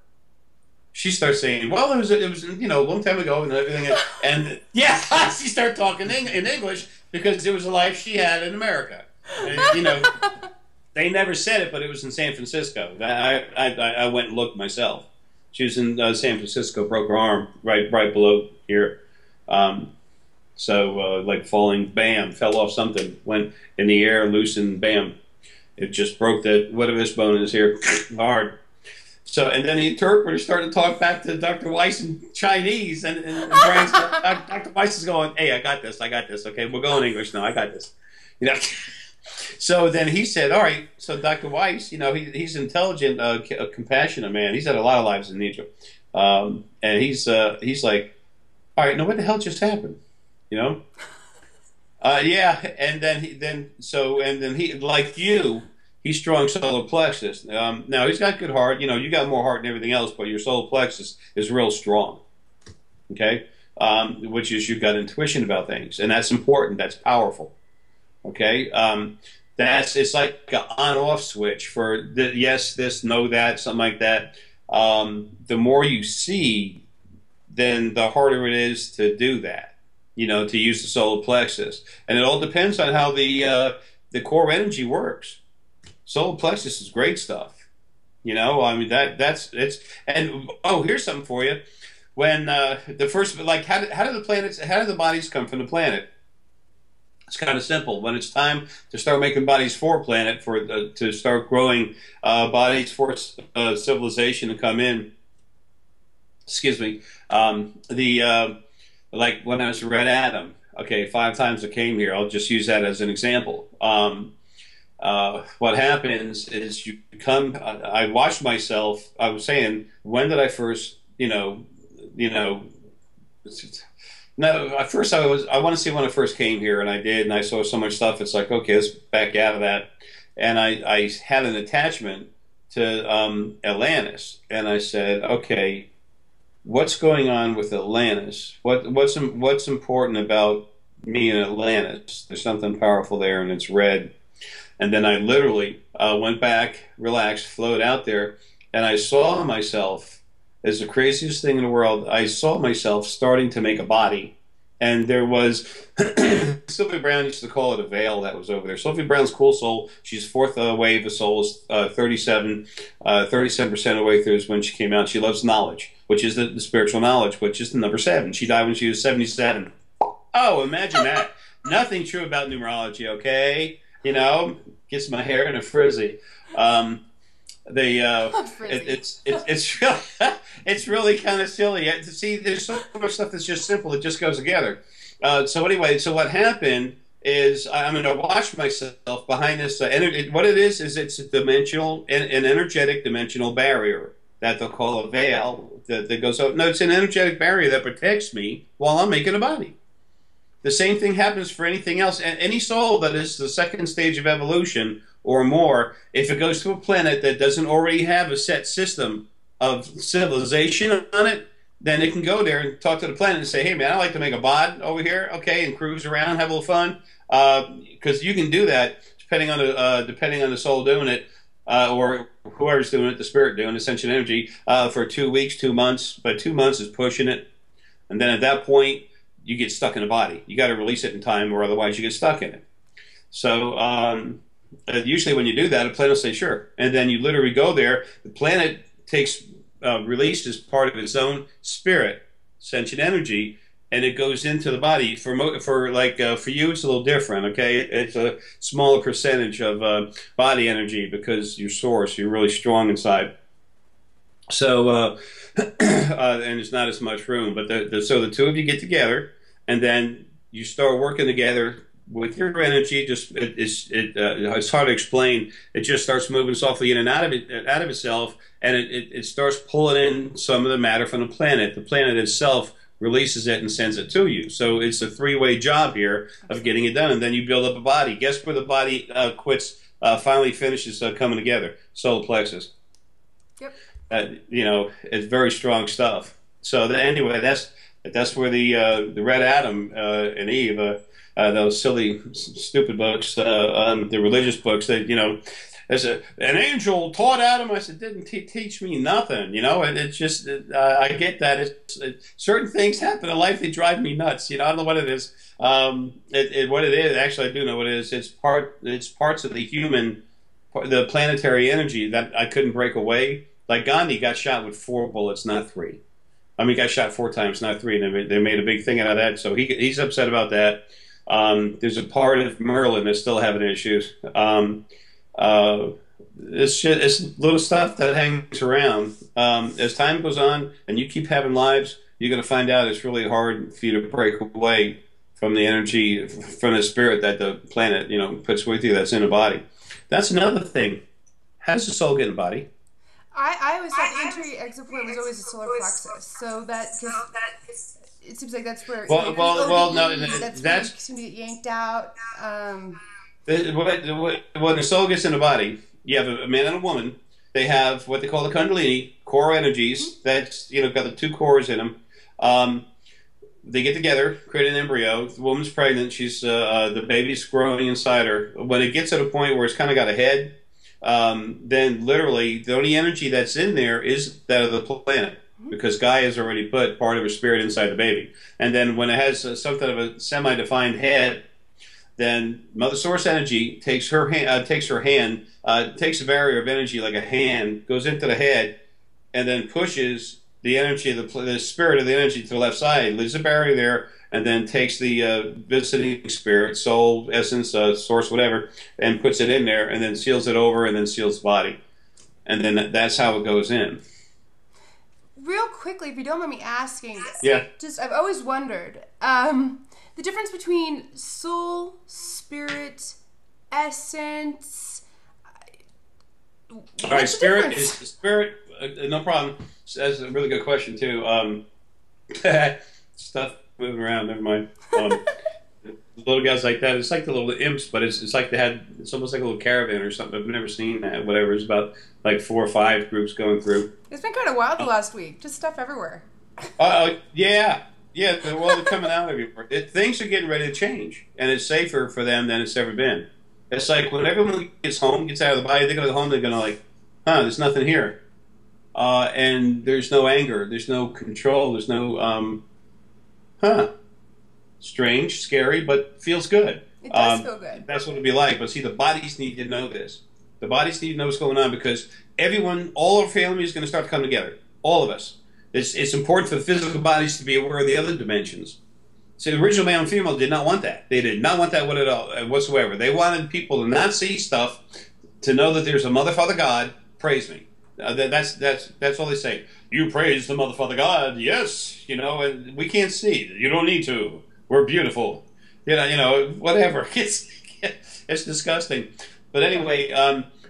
she starts saying, well, it was a long time ago and everything. And yeah, she started talking in English because it was a life she had in America. And, they never said it, but it was in San Francisco. I went and looked myself. She was in San Francisco, broke her arm right below here. Like falling, bam, fell off something, went in the air, loosened, bam. It just broke whatever this bone is here, hard. So, and then the interpreter started to talk back to Dr. Weiss in Chinese, and Dr. Weiss is going, hey, I got this, okay, we'll go in English now, I got this. So then he said, all right, so Dr. Weiss, he's intelligent, a compassionate man. He's had a lot of lives in Egypt. And he's like, all right, now what the hell just happened? Yeah, and then he, like you, he's strong solar plexus. Now he's got good heart. You got more heart than everything else, but your solar plexus is real strong. Okay, which is you've got intuition about things, and that's important. That's powerful. Okay, it's like an on-off switch for the yes, this, no, that, something like that. The more you see, then the harder it is to do that. To use the solar plexus, and it all depends on how the core energy works. Solar plexus is great stuff. I mean and here's something for you. When the first, like, how do the bodies come from the planet? It's kind of simple. When it's time to start making bodies for planet, to start growing bodies for civilization to come in. Excuse me. Like when I was Red Atom. Okay, 5 times I came here. I'll just use that as an example. What happens is you come. I watched myself. I was saying, when did I first? No, at first I want to see when I first came here, and I did, and I saw so much stuff. It's like, okay, let's back out of that. And I had an attachment to Atlantis, and I said, okay, what's going on with Atlantis? What's important about me and Atlantis? There's something powerful there, and it's red. And then I literally went back, relaxed, floated out there, and I saw myself. It's the craziest thing in the world. I saw myself starting to make a body. And there was, Sylvia Brown used to call it a veil that was over there. Sylvia Brown's cool soul. She's fourth wave of souls, 37% of the way through is when she came out. She loves knowledge, which is the spiritual knowledge, which is the number 7. She died when she was 77. Oh, imagine that. Nothing true about numerology, okay? Gets my hair in a frizzy. It's really kind of silly. See, there's so much stuff that's just simple. It just goes together. So anyway, so what happened is I'm going to watch myself behind this. What it is it's a dimensional, an energetic dimensional barrier that they'll call a veil that goes up. No, it's an energetic barrier that protects me while I'm making a body. The same thing happens for anything else. And any soul that is the second stage of evolution or more, if it goes to a planet that doesn't already have a set system of civilization on it, then it can go there and talk to the planet and say, hey, man, I'd like to make a bod over here, okay, and cruise around, have a little fun. Because you can do that depending on the soul doing it, or whoever's doing it, the spirit doing ascension energy, for 2 weeks, 2 months. But 2 months is pushing it. And then at that point, you get stuck in a body. You got to release it in time, or otherwise you get stuck in it. So usually when you do that, a planet will say, sure. And then you literally go there. The planet takes released as part of its own spirit, sentient energy, and it goes into the body. For you, it's a little different, okay? It's a smaller percentage of body energy because you're source, you're really strong inside. So, and there's not as much room. But so the two of you get together, and then you start working together with your energy, it's hard to explain. It just starts moving softly in and out of itself, and it starts pulling in some of the matter from the planet. The planet itself releases it and sends it to you. So it's a three-way job here of getting it done, and then you build up a body. Guess where the body finally finishes coming together? Solar plexus. Yep. It's very strong stuff. So anyway, that's where the Red Adam and Eve, those silly, stupid books, the religious books, there's an angel taught Adam. I said, didn't teach me nothing, and it's just, I get that. Certain things happen in life, they drive me nuts. I don't know what it is. What it is, actually, I do know what it is. It's parts of the the planetary energy that I couldn't break away. Like Gandhi got shot with 4 bullets, not 3. I mean, he got shot 4 times, not 3, and they made a big thing out of that. So he's upset about that. There's a part of Merlin that's still having issues. It's little stuff that hangs around. As time goes on and you keep having lives, you're going to find out it's really hard for you to break away from the energy, from the spirit that the planet, puts with you that's in a body. That's another thing. How does the soul get in a body? I always thought the entry exit point was always the solar plexus. So it seems like that's where no, that's going to get yanked out. When the soul gets in the body, you have a man and a woman. They have what they call the Kundalini core energies. That's got the 2 cores in them. They get together, create an embryo. The woman's pregnant. She's the baby's growing inside her. When it gets to the point where it's kind of got a head, then literally the only energy that's in there is that of the planet, because Gaia has already put part of her spirit inside the baby. And then when it has something of a semi-defined head, then Mother Source energy takes her hand, takes a barrier of energy like a hand, goes into the head, and then pushes the energy of the spirit of the energy to the left side, leaves a barrier there, and then takes the visiting spirit, soul, essence, source, whatever, and puts it in there, and then seals it over, and then seals the body. And then that's how it goes in. Real quickly, if you don't mind me asking, yeah. I've always wondered, the difference between soul, spirit, essence. All right, spirit is spirit. No problem. That's a really good question too. Stuff moving around. Never mind. Little guys like that. It's like the little imps, but it's like it's almost like a little caravan or something. I've never seen that. Whatever. It's about like 4 or 5 groups going through. It's been kind of wild the last week. Just stuff everywhere. Yeah. Yeah, they're coming out everywhere. Things are getting ready to change, and it's safer for them than it's ever been. It's like when everyone gets out of the body, they're going to go home, they're going to like, there's nothing here. And there's no anger, there's no control, there's no, strange, scary, but feels good. It does feel good. That's what it'll be like. But see, the bodies need to know this. The bodies need to know what's going on, because all our family is going to start to come together. All of us. It's important for the physical bodies to be aware of the other dimensions. See, the original male and female did not want that. They did not want that whatsoever. They wanted people to not see stuff, to know that there's a Mother, Father, God. Praise me. That's all they say. You praise the Mother, Father, God. Yes, and we can't see. You don't need to. We're beautiful. Whatever. It's disgusting. But anyway,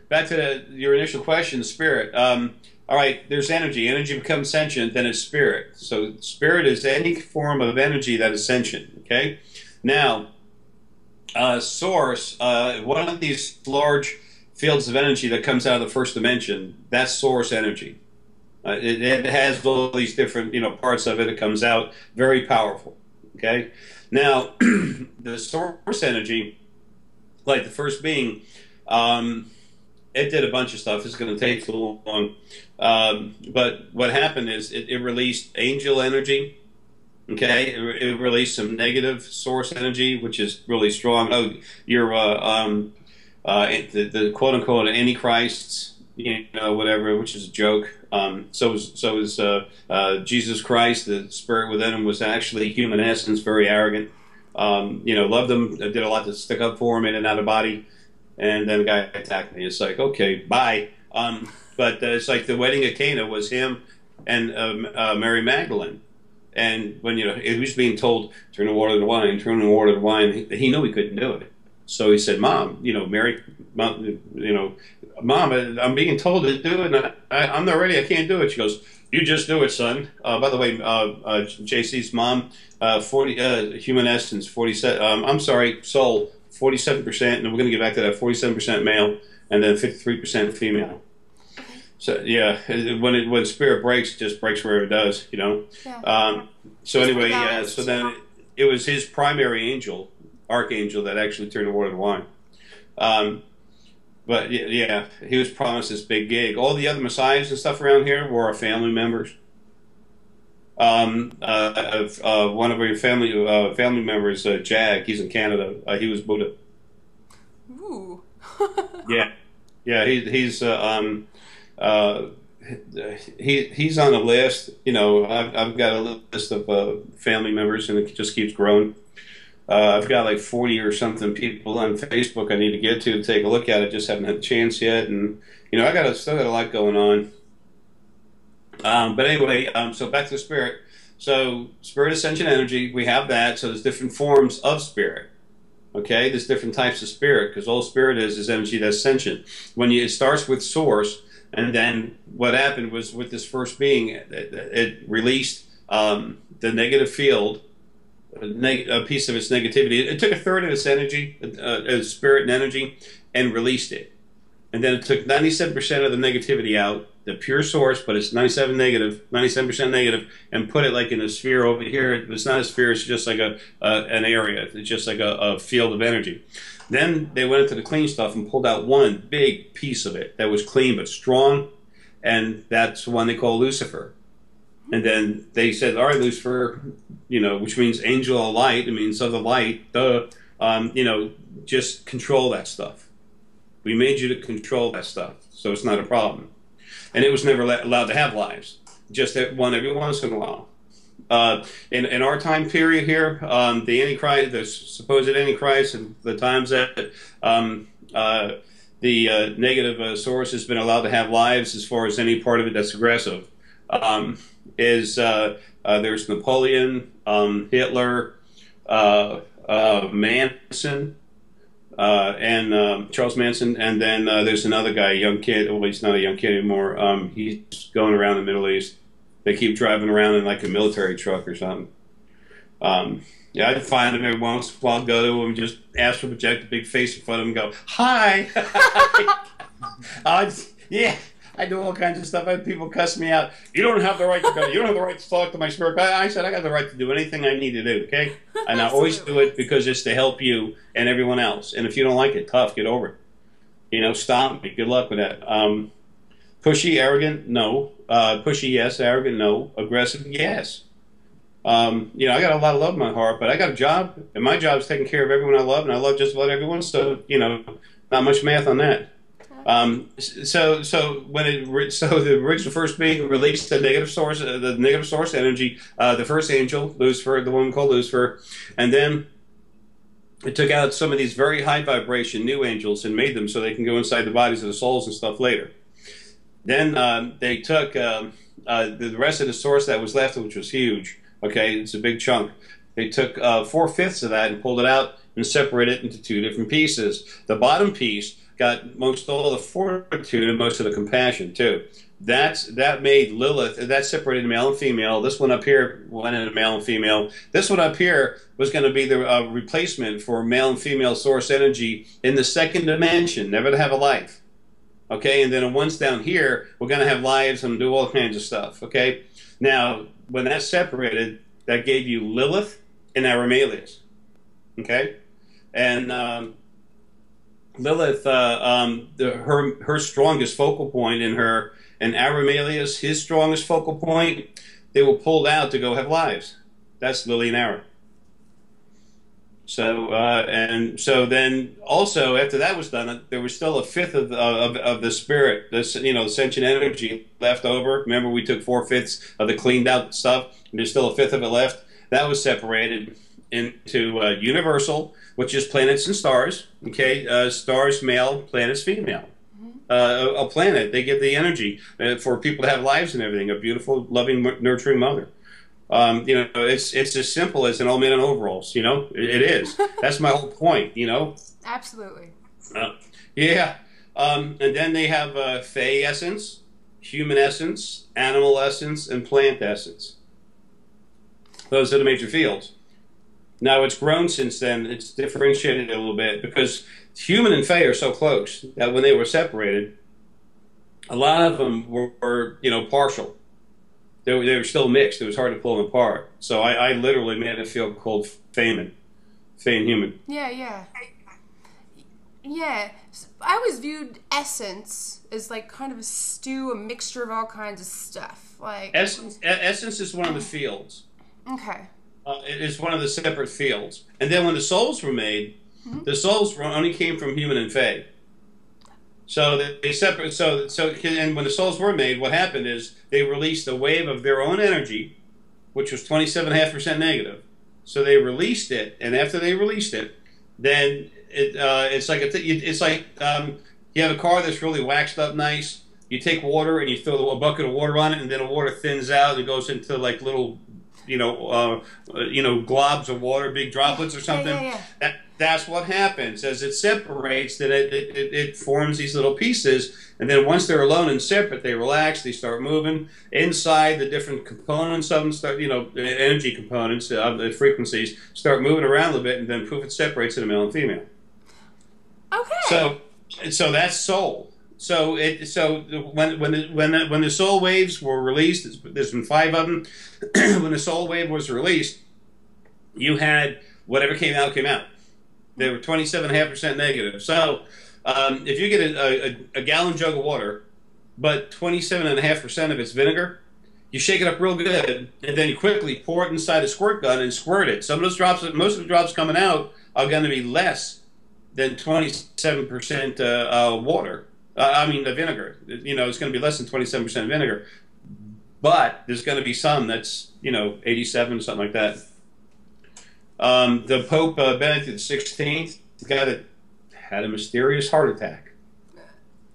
back to your initial question, spirit. All right, there's energy. Energy becomes sentient, then it's spirit. So spirit is any form of energy that is sentient, okay? Now, source, one of these large fields of energy that comes out of the first dimension, that's source energy. It has all these different, parts of it. It comes out very powerful, okay? Now, the source energy, like the first being, it did a bunch of stuff. It's going to take too long. But what happened is it released angel energy. Okay, it released some negative source energy, which is really strong. Oh, you're the quote unquote antichrists, whatever, which is a joke. So is Jesus Christ. The spirit within him was actually human essence, very arrogant. Loved him, did a lot to stick up for him in and out of body. And then the guy attacked me. It's like, okay, bye. But it's like the wedding of Cana was him and Mary Magdalene. And when, he was being told, turn the water to wine, turn the water to wine, he knew he couldn't do it. So he said, Mom, Mary, Mom, Mom, I'm being told to do it, and I'm not ready, I can't do it. She goes, you just do it, son. By the way, JC's mom, 40 human essence, 47. I'm sorry, soul, 47%, and we're going to get back to that. 47% male, and then 53% female. So yeah, when spirit breaks, it just breaks wherever it does, Yeah. So anyway, yeah. So then it was his primary angel, archangel, that actually turned the water to wine. But yeah, he was promised this big gig. All the other messiahs and stuff around here were our family members. One of our family members, Jag, he's in Canada. He was Buddha. Ooh. Yeah. He's on a list. I've got a list of family members, and it just keeps growing. I've got like 40 or something people on Facebook I need to get to take a look at it. Just haven't had a chance yet, and I still got a lot going on. But anyway, so back to the spirit. So spirit ascension energy, we have that. So there's different forms of spirit. Okay, there's different types of spirit, because all spirit is energy that's sentient. It starts with source, and then what happened was with this first being, it released the negative field. A piece of its negativity. It took a third of its energy, spirit and energy, and released it. And then it took 97% of the negativity out, the pure source, but it's 97% negative, and put it like in a sphere over here. It's not a sphere, it's just like an area. It's just like a field of energy. Then they went into the clean stuff and pulled out one big piece of it that was clean but strong, and that's the one they call Lucifer. And then they said, all right, Lucifer, which means angel of light, it means of the light, just control that stuff. We made you to control that stuff, so it's not a problem. And it was never allowed to have lives, just one every once in a while. In our time period here, the Antichrist, the supposed Antichrist, and the times that the negative source has been allowed to have lives, as far as any part of it that's aggressive, there's Napoleon, Hitler, Manson, and Charles Manson, and then there's another guy, a young kid. Well, he's not a young kid anymore. He's going around the Middle East. They keep driving around in like a military truck or something. Yeah, I find him every once in a while, go to him, just ask for a project a big face in front of him, and go, hi. Yeah. I do all kinds of stuff. I have people cuss me out. You don't have the right to go. You don't have the right to talk to my spirit. I said I got the right to do anything I need to do, okay? And I always do it because it's to help you and everyone else. And if you don't like it, tough, get over it. Stomp me. Good luck with that. Pushy, arrogant, no. Pushy, yes. Arrogant, no. Aggressive, yes. I got a lot of love in my heart, but I got a job, and my job is taking care of everyone I love, and I love just about everyone. So, not much math on that. So the original first being released the negative source energy, the first angel, Lucifer, the one called Lucifer, and then it took out some of these very high vibration new angels and made them so they can go inside the bodies of the souls and stuff later. Then they took the rest of the source that was left, which was huge. Okay, it's a big chunk. They took 4/5 of that and pulled it out and separated it into two different pieces. The bottom piece got most all the fortitude and most of the compassion too. That made Lilith. That separated male and female. This one up here went into male and female. This one up here was going to be the replacement for male and female source energy in the second dimension, never to have a life. Okay, and then the ones down here, we're going to have lives and do all kinds of stuff. Okay, now when that separated, that gave you Lilith and Aramelius. Okay, and Lilith, her strongest focal point in her, and Aramelius, his strongest focal point, they were pulled out to go have lives. That's Lily and Ara. So and so then also after that was done, there was still 1/5 of the spirit, the sentient energy left over. Remember, we took 4/5 of the cleaned out stuff, and there's still 1/5 of it left. That was separated into universal, which is planets and stars. Okay, stars male, planets female. A planet, they give the energy for people to have lives and everything. A beautiful, loving, nurturing mother. You know, it's as simple as an old man in overalls. You know, it is. That's my whole point. You know. Absolutely. Yeah. And then they have Fey essence, human essence, animal essence, and plant essence. Those are the major fields. Now it's grown since then. It's differentiated a little bit because human and Fey are so close that when they were separated, a lot of them were you know, partial. They were still mixed. It was hard to pull them apart. So I literally made a field called Feyman, Fey and human. Yeah, yeah. Yeah. I always viewed essence as like kind of a stew, a mixture of all kinds of stuff. Like essence is one of the fields. Okay. It is one of the separate fields. And then when the souls were made, the souls only came from human and Fey. So they separate. So and when the souls were made, what happened is they released a wave of their own energy, which was 27.5% negative. So they released it, and after they released it, then it's like you have a car that's really waxed up nice. You take water and you throw a bucket of water on it, and then the water thins out and it goes into like little, globs of water, big droplets or something. Yeah. That's what happens as it separates. That it forms these little pieces, and then once they're alone and separate, they relax. They start moving inside. The different components of them start, the energy components of the frequencies start moving around a little bit, and then poof, it separates into male and female. Okay. So that's soul. So when the soul waves were released, there's been 5 of them. When the soul wave was released, you had whatever came out came out. They were 27.5% negative. So if you get a gallon jug of water, but 27.5% of it's vinegar, you shake it up real good, and then you quickly pour it inside a squirt gun and squirt it. Some of those drops, most of the drops coming out are going to be less than 27% water. The vinegar. It's going to be less than 27% vinegar. But there's going to be some that's, 87, something like that. The Pope Benedict XVI, the guy that had a mysterious heart attack.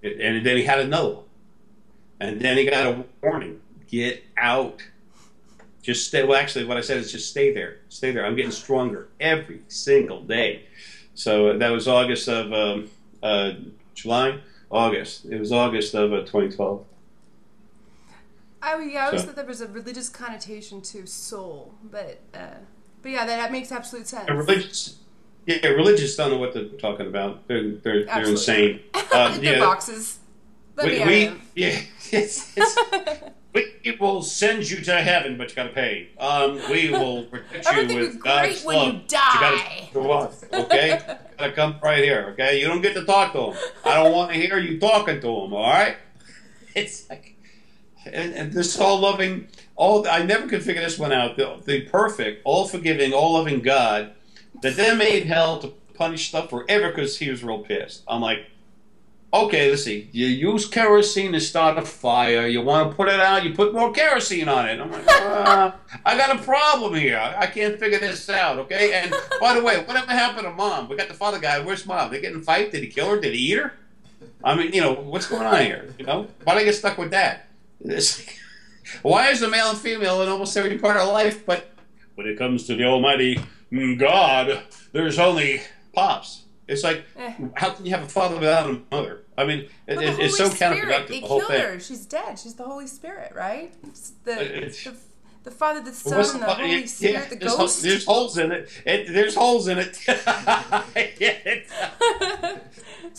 And then he had another one. And then he got a warning. Get out. Just stay. Well, actually, what I said is just stay there. Stay there. I'm getting stronger every single day. So that was August of July? August. It was August of 2012. I always thought there was a religious connotation to soul, but yeah, that makes absolute sense. Religious don't know what they're talking about. They're insane. They're boxes. We will send you to heaven, but you gotta pay. We will protect you with God's love. When you die. You gotta okay? Gotta come right here, okay? You don't get to talk to him. I don't want to hear you talking to him, all right? It's like, and this all loving, I never could figure this one out. The perfect, all forgiving, all loving God that then made hell to punish stuff forever because he was real pissed. I'm like, okay, let's see. You use kerosene to start a fire. You want to put it out, you put more kerosene on it. I'm like, I got a problem here. I can't figure this out, okay? And by the way, whatever happened to Mom? We got the father guy. Where's Mom? They getting in a fight? Did he kill her? Did he eat her? I mean, what's going on here? Why'd I get stuck with that? Why is the male and female in almost every part of life? But when it comes to the almighty God, there's only Pops. It's like, how can you have a father without a mother? I mean, it's so counterproductive. They the whole killed thing. her. She's dead. She's the Holy Spirit, right? It's the Father, the Son, and the Holy Spirit, the Ghost. There's holes in it. There's holes in it. It's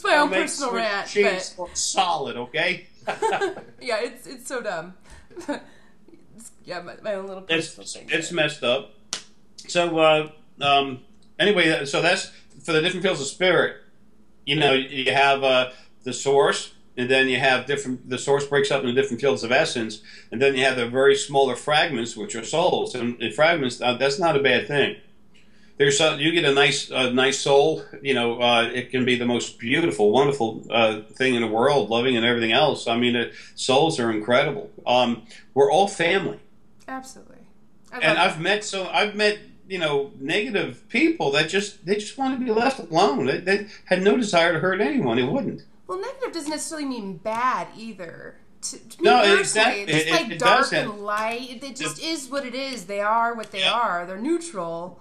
my own personal rant. But solid, okay? Yeah, it's so dumb. Yeah, my own little personal thing. It's messed up. So anyway, so that's for the different fields of spirit. You have the source, and then you have the source breaks up into different fields of essence, and then you have the very smaller fragments, which are souls. And fragments, that's not a bad thing. You get a nice soul. It can be the most beautiful, wonderful thing in the world, loving and everything else. I mean, souls are incredible. We're all family. Absolutely. I've met negative people that they just want to be left alone. They had no desire to hurt anyone. They wouldn't. Well, negative doesn't necessarily mean bad either. To me No, personally, exactly. it's just like It dark doesn't. and light. It just is what it is. They are what they Yeah. are. They're neutral.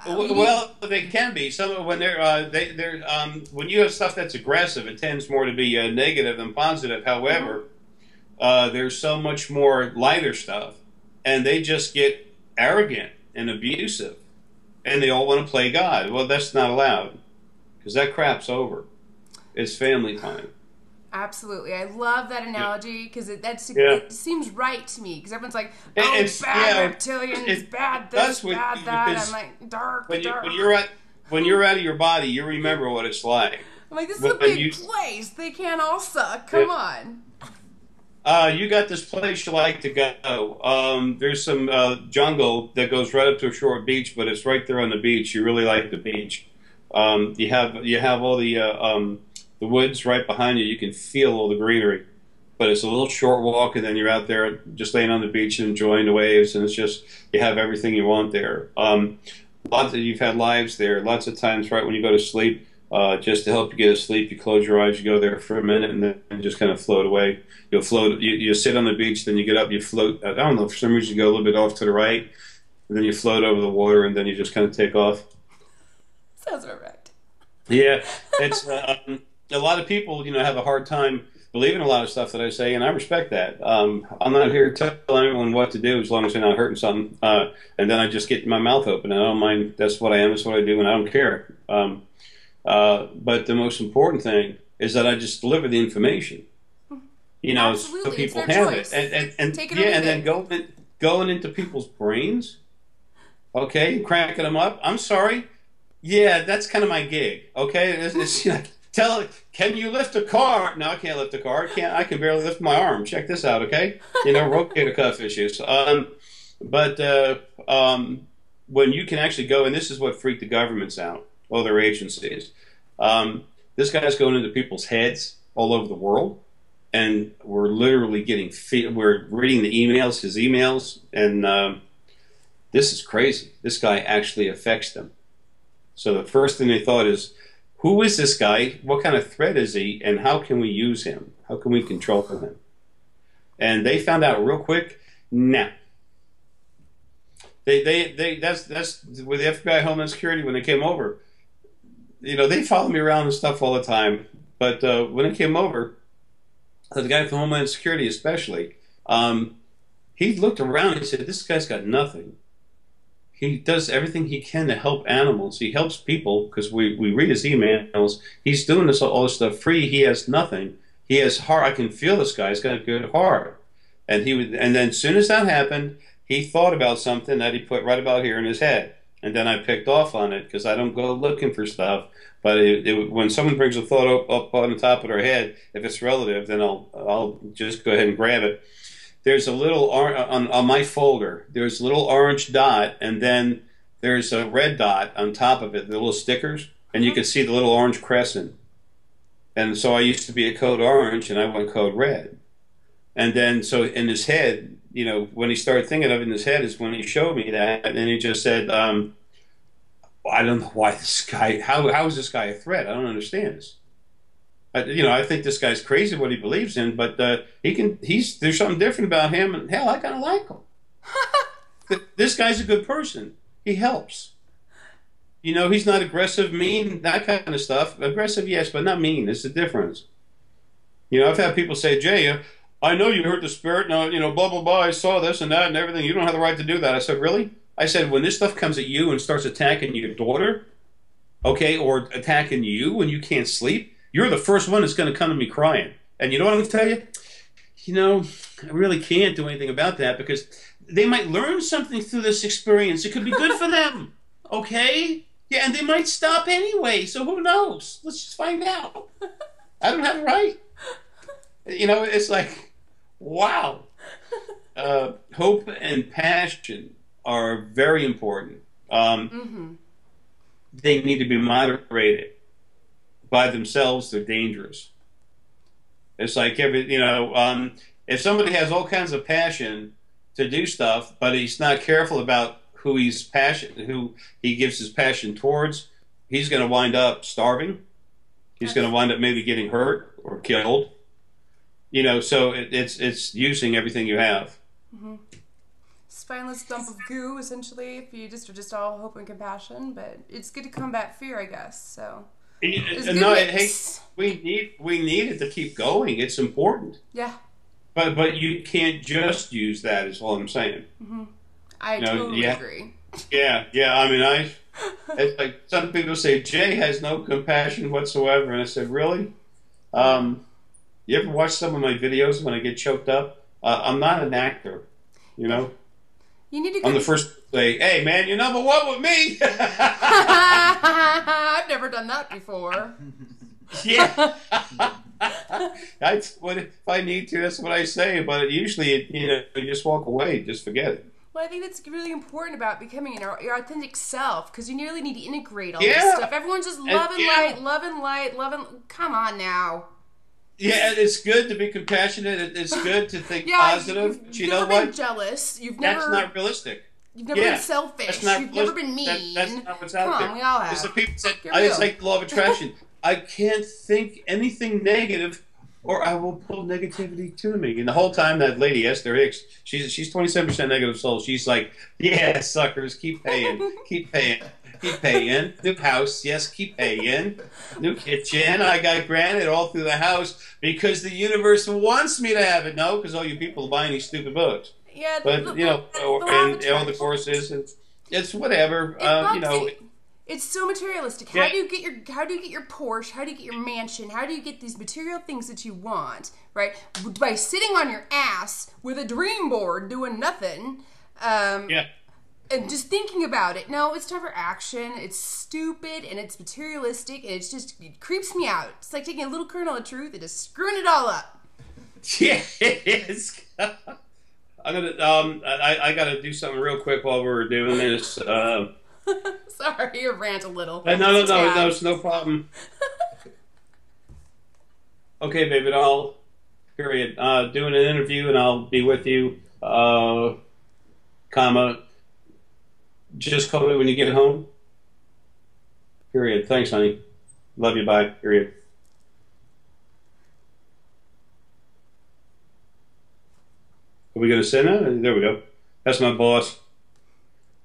Well, they can be. Some when they're when you have stuff that's aggressive, it tends more to be negative than positive. However, there's so much more lighter stuff, and they just get arrogant and abusive, and they all want to play God. Well, that's not allowed because that crap's over. It's family time. Absolutely. I love that analogy because Yeah. it seems right to me because everyone's like, It- oh, it's- bad yeah, reptilians, bad that's this, what bad that. because I'm like, dark, when dark. you're out of your body, you remember what it's like. I'm like, this is a When big you- place. They can't all suck. Come on. You got this place you like to go. There's some jungle that goes right up to a short beach, but it's right there on the beach. You really like the beach. You have all the woods right behind you. You can feel all the greenery, but it's a little short walk, and then you're out there just laying on the beach and enjoying the waves, and it's just you have everything you want there. You've had lives there. Lots of times, right when you go to sleep, just to help you get to sleep, you close your eyes, you go there for a minute, and then just kind of float away. You'll float. You sit on the beach, then you get up, you float. I don't know, for some reason you go a little bit off to the right, and then you float over the water, and then you just kind of take off. Sounds correct. Yeah, it's a lot of people, have a hard time believing a lot of stuff that I say, and I respect that. I'm not here to tell anyone what to do as long as they're not hurting something. And then I just get my mouth open, and I don't mind. That's what I am. That's what I do, and I don't care. But the most important thing is that I just deliver the information. Absolutely. So people It's their have choice. it, and Take it or leave and then it. going into people's brains, okay, cranking them up. I'm sorry. Yeah, that's kind of my gig. Okay, can you lift a car? No, I can't lift a car. I can barely lift my arm. Check this out. Okay, rotator cuff issues. But when you can actually go, and this is what freaked the governments out, all their agencies. This guy's going into people's heads all over the world, and we're literally we're reading the emails, his emails, and this is crazy. This guy actually affects them. So the first thing they thought is, who is this guy? What kind of threat is he? And how can we use him? How can we control him? And they found out real quick. Nah. That's with the FBI Homeland Security when they came over. They follow me around and stuff all the time. But when they came over, the guy from Homeland Security especially, he looked around and he said, this guy's got nothing. He does everything he can to help animals. He helps people because we read his emails. He's doing all this stuff free. He has nothing. He has heart. I can feel this guy. He's got a good heart. And then as soon as that happened, he thought about something that he put right about here in his head. And then I picked off on it because I don't go looking for stuff. But when someone brings a thought up on the top of their head, if it's relative, then I'll just go ahead and grab it. There's a little on my folder. There's a little orange dot, and then there's a red dot on top of it. The little stickers, and you can see the little orange crescent. And so I used to be a code orange, and I went code red. And then so in his head, when he started thinking of it in his head, is when he showed me that, and then he just said, "I don't know why this guy. How is this guy a threat? I don't understand this." I think this guy's crazy what he believes in, but there's something different about him, and hell, I kind of like him. This guy's a good person. He helps. He's not aggressive, mean, that kind of stuff. Aggressive, yes, but not mean. It's the difference. I've had people say, Jay, I know you heard the spirit, now, blah, blah, blah, I saw this and that and everything. You don't have the right to do that. I said, really? I said, when this stuff comes at you and starts attacking your daughter, okay, or attacking you when you can't sleep, you're the first one that's going to come to me crying. And you know what I'm going to tell you? I really can't do anything about that because they might learn something through this experience. It could be good for them. Okay? Yeah, and they might stop anyway, so who knows? Let's just find out. I don't have a right. It's like, wow. Hope and passion are very important. They need to be moderated. By themselves, they're dangerous. It's like if somebody has all kinds of passion to do stuff, but he's not careful about who he gives his passion towards, he's going to wind up starving. He's going to wind up maybe getting hurt or killed. You know, so it's using everything you have. Mm-hmm. Spineless dump of goo, essentially, if you just are just all hope and compassion. But it's good to combat fear, I guess. So no, hey, we need it to keep going. It's important. Yeah. But you can't just use that. Is all I'm saying. Mm-hmm. I totally agree. Yeah. I mean, it's like some people say Jay has no compassion whatsoever, and I said, really? You ever watch some of my videos when I get choked up? I'm not an actor, you know. You need to. I'm the first to say, "Hey, man, you're number one with me." I've never done that before. Yeah. That's what if I need to. That's what I say. But usually, you just walk away. Just forget it. Well, I think that's really important about becoming your authentic self, because you nearly need to integrate all this stuff. Everyone's just love and light. Come on now. Yeah, it's good to be compassionate. It's good to think positive. You've never been jealous. That's not realistic. You've never been selfish. You've never been mean. That's not what's out there. Come on, we all have. It's the people said, it's like the law of attraction. I can't think anything negative, or I will pull negativity to me. And the whole time, that lady Esther Hicks, she's 27% negative soul. She's like, yeah, suckers, keep paying, keep paying. Keep paying. New house, yes, keep paying. New kitchen, I got granted all through the house because the universe wants me to have it. No, because all you people are buying these stupid books. Yeah, but and all the courses, and it's whatever. It's so materialistic. How do you get your Porsche? How do you get your mansion? How do you get these material things that you want? Right, by sitting on your ass with a dream board doing nothing. And just thinking about it. No, it's time for action. It's stupid and it's materialistic and it creeps me out. It's like taking a little kernel of truth and just screwing it all up. Yeah, it is. I'm gonna. I gotta do something real quick while we're doing this. Sorry, you rant a little. No, it's no problem. Okay, baby doll. Period. Doing an interview and I'll be with you. Just call me when you get home. Period. Thanks, honey. Love you. Bye. Period. Are we going to send that? There we go. That's my boss.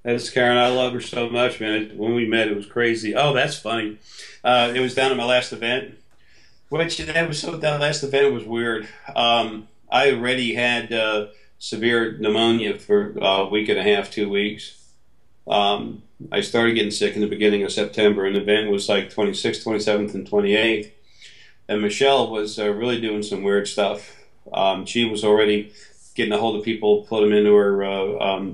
That's Karen. I love her so much, man. When we met, it was crazy. Oh, that's funny. It was down at my last event. That last event was weird. I already had severe pneumonia for a week and a half, 2 weeks. I started getting sick in the beginning of September, and the event was like 26th, 27th, and 28th. And Michelle was really doing some weird stuff. She was already getting a hold of people, put them into her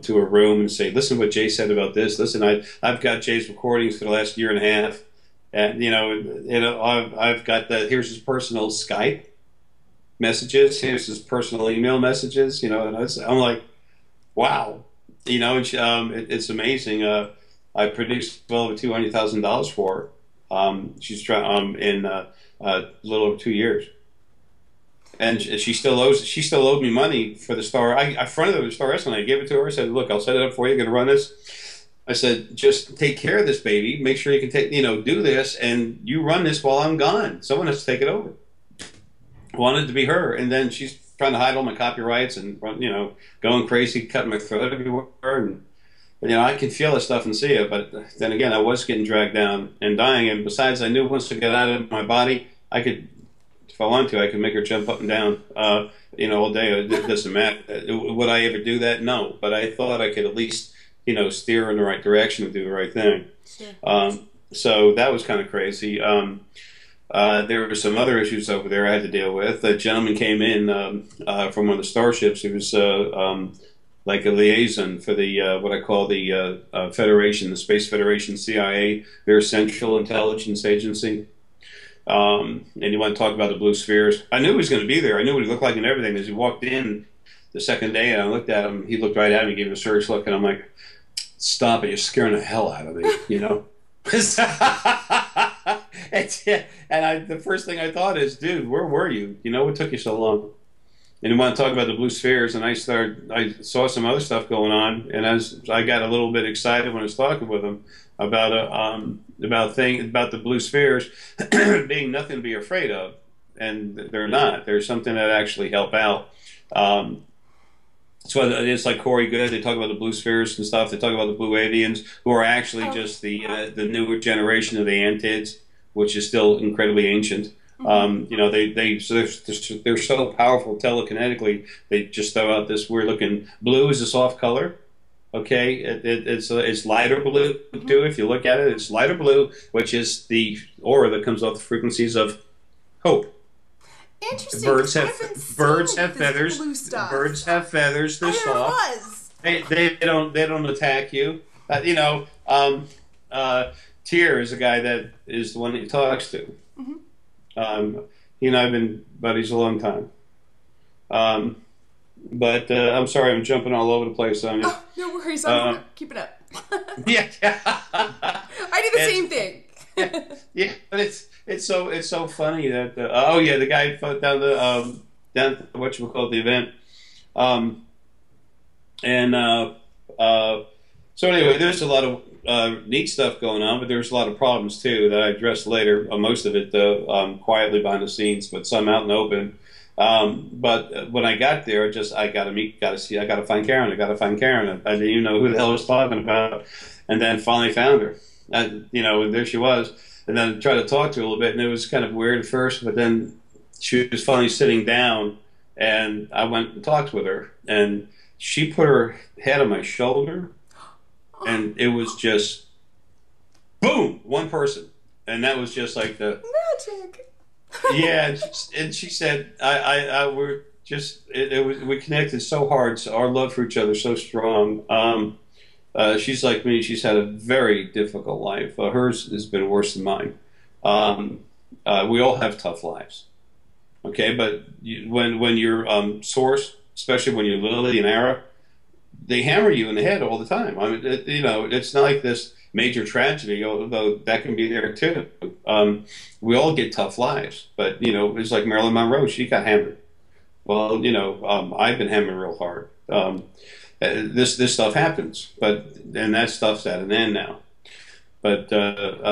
to her room, and say, "Listen, what Jay said about this. Listen, I've got Jay's recordings for the last year and a half, and I've got that. Here's his personal Skype messages. Here's his personal email messages. And I'm like, wow." And it's amazing. I produced well over $200,000 for her. She's trying in a little over 2 years, and she still owed me money for the Star. I fronted her the Star Wrestling. I gave it to her. I said, "Look, I'll set it up for you. You're gonna run this." I said, "Just take care of this baby. Make sure you can do this, and you run this while I'm gone. Someone has to take it over." Wanted to be her, and then she's trying to hide all my copyrights and going crazy, cutting my throat everywhere, and I can feel that stuff and see it. But then again, I was getting dragged down and dying. And besides, I knew once I got out of my body, I could, if I wanted to, I could make her jump up and down, all day. It doesn't matter. Would I ever do that? No. But I thought I could at least, steer in the right direction and do the right thing. Sure. So that was kind of crazy. There were some other issues over there I had to deal with. A gentleman came in from one of the starships. He was like a liaison for the what I call the Federation, the Space Federation, CIA, their Central Intelligence Agency. And he wanted to talk about the blue spheres. I knew he was going to be there. I knew what he looked like and everything. As he walked in the second day, and I looked at him, he looked right at me, gave me a serious look, and I'm like, "Stop it! You're scaring the hell out of me," And the first thing I thought is, "Dude, where were you? What took you so long?" And he wanted to talk about the blue spheres, and I saw some other stuff going on, and I got a little bit excited when I was talking with him about the blue spheres being nothing to be afraid of. and they're not. They're something that actually help out. Um, so it's like Corey Good. They talk about the blue spirits and stuff. They talk about the blue avians, who are actually Oh. just the newer generation of the antids, which is still incredibly ancient. You know, so they're so powerful telekinetically. They just throw out this weird looking blue is a soft color. Okay, it's lighter blue too. If you look at it, it's lighter blue, which is the aura that comes off the frequencies of hope. Interesting. Birds have I've been seeing birds have this feathers. blue stuff. Birds have feathers. They're I didn't soft. realize. They don't attack you. You know, Tyr is a guy that is the one that he talks to. He and I have been buddies a long time. But I'm sorry, I'm jumping all over the place on you. Oh, no worries. I'm keep it up. Yeah, I do the same thing. yeah, but it's so funny that oh yeah, the guy down what you would call the event, and so anyway, there's a lot of neat stuff going on, but there's a lot of problems too that I addressed later. Most of it quietly behind the scenes, but some out in the open. But when I got there, I got to find Karen. I got to find Karen. I didn't even know who the hell I was talking about, and then finally found her. You know, and there she was. And then I tried to talk to her a little bit, and it was kind of weird at first, but then she was finally sitting down, and I went and talked with her, and she put her head on my shoulder, and it was just boom, one person, and that was just like the magic. Yeah, and she said, we're just, we connected so hard, so our love for each other so strong. She's like me. She's had a very difficult life. Hers has been worse than mine. We all have tough lives, okay? But when you're source, especially when you're Lily and Ara, they hammer you in the head all the time. I mean, you know, it's not like this major tragedy, although that can be there too. We all get tough lives, but you know, it's like Marilyn Monroe. She got hammered. Well, you know, I've been hammered real hard. This stuff happens, and that stuff's at an end now. But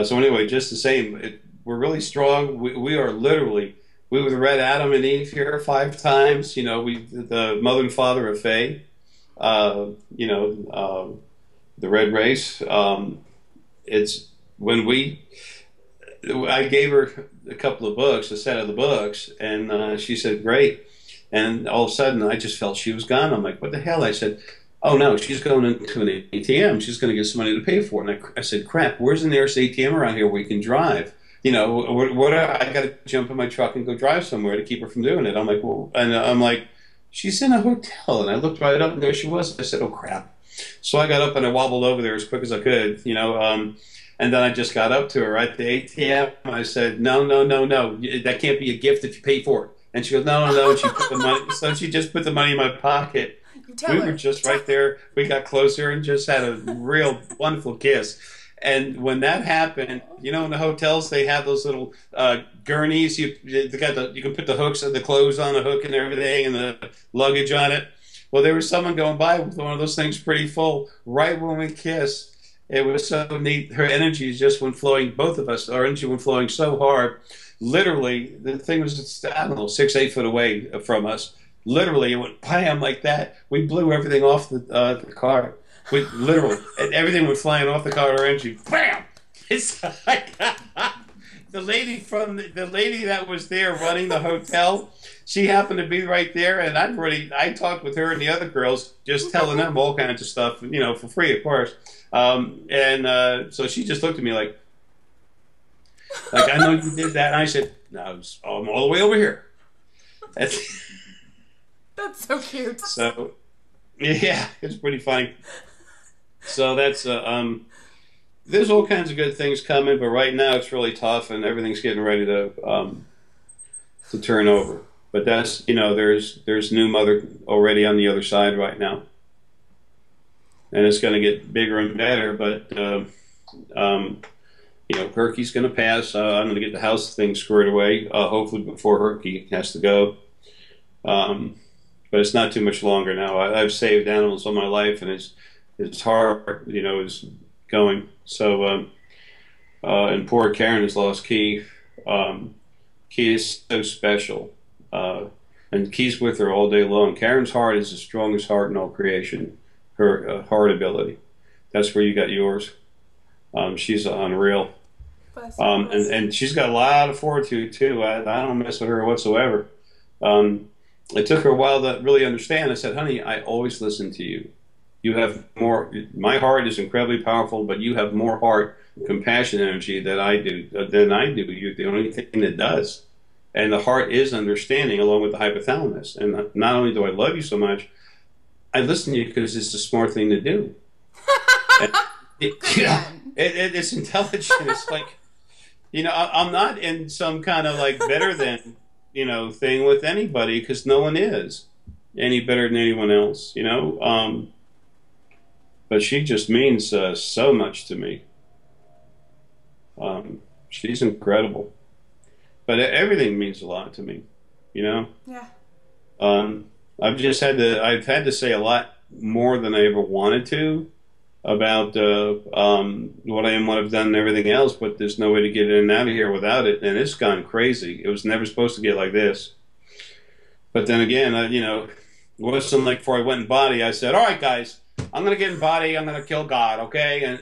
so anyway, just the same, we're really strong. We are literally, we were the Red Adam and Eve here 5 times. You know, the mother and father of Faye. You know, the Red Race. It's when I gave her a couple of books, a set of the books, and she said, great. And all of a sudden, I just felt she was gone. I'm like, what the hell? I said, oh, no, she's going into an ATM. She's going to get some money to pay for it. And I said, crap, where's the nearest ATM around here where we can drive? You know, I got to jump in my truck and go drive somewhere to keep her from doing it. I'm like, well, and I'm like, she's in a hotel. And I looked right up, and there she was. I said, oh, crap. So I got up, and I wobbled over there as quick as I could, you know, and then I just got up to her at the ATM. I said, no, that can't be a gift if you pay for it. And she goes, no. And she put the money, so she just put the money in my pocket. We were just right there. We got closer and just had a real wonderful kiss. And when that happened, you know, in the hotels they have those little gurneys. You can put the hooks of the clothes on the hook and everything, and the luggage on it. Well, there was someone going by with one of those things pretty full. Right when we kissed, it was so neat. Her energy just went flowing. Both of us, our energy went flowing so hard. Literally, the thing was just, I don't know, 6-8 foot away from us. Literally, it went bam like that. We blew everything off the car. We literally, and everything went flying off the car. Our engine, bam! It's like the lady that was there running the hotel. She happened to be right there, and I talked with her and the other girls, just telling them all kinds of stuff, you know, for free, of course. So she just looked at me like, I know you did that. And I said, no, I'm all the way over here. That's so cute. So, yeah, it's pretty funny. So that's, there's all kinds of good things coming, but right now it's really tough, and everything's getting ready to turn over. But that's, you know, there's new mother already on the other side right now. And it's going to get bigger and better, but, you know, Herky's going to pass. I'm going to get the house thing squared away, hopefully before Herky has to go. But it's not too much longer now. I've saved animals all my life, and it's hard, you know, is going. So, and poor Karen has lost Keith. Key is so special. And Key's with her all day long. Karen's heart is the strongest heart in all creation. Her heart ability. That's where you got yours. She's unreal. And she's got a lot of fortitude too. I don't mess with her whatsoever. It took her a while to really understand. I said, honey, I always listen to you. You have more, my heart is incredibly powerful, but you have more heart, compassion energy than I do. You're the only thing that does. And the heart is understanding along with the hypothalamus. And not only do I love you so much, I listen to you because it's the smart thing to do. It's intelligent. It's like, I'm not in some kind of like better than, thing with anybody, because no one is any better than anyone else, But she just means so much to me. She's incredible. But everything means a lot to me, Yeah. I've had to say a lot more than I ever wanted to about what I am, what I've done, and everything else. But there's no way to get in and out of here without it, and it's gone crazy. It was never supposed to get like this. But then again, it wasn't like before I went in body. I said, "All right, guys, I'm going to get in body. I'm going to kill God, okay?" And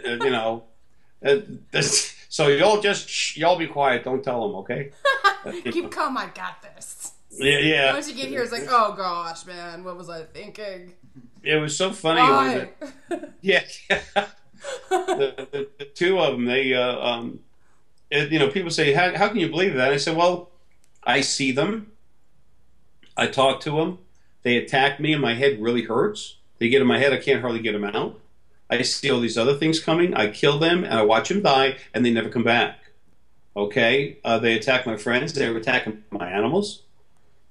so y'all be quiet. Don't tell them, okay? Keep calm. I got this. Yeah. Once you get here, it's like, oh gosh, man, what was I thinking? It was so funny. Why? The two of them, they, people say, how can you believe that? I said, well, I see them. I talk to them. They attack me and my head really hurts. They get in my head. I can't hardly get them out. I see all these other things coming. I kill them and I watch them die and they never come back. Okay? They attack my friends. They were attacking my animals.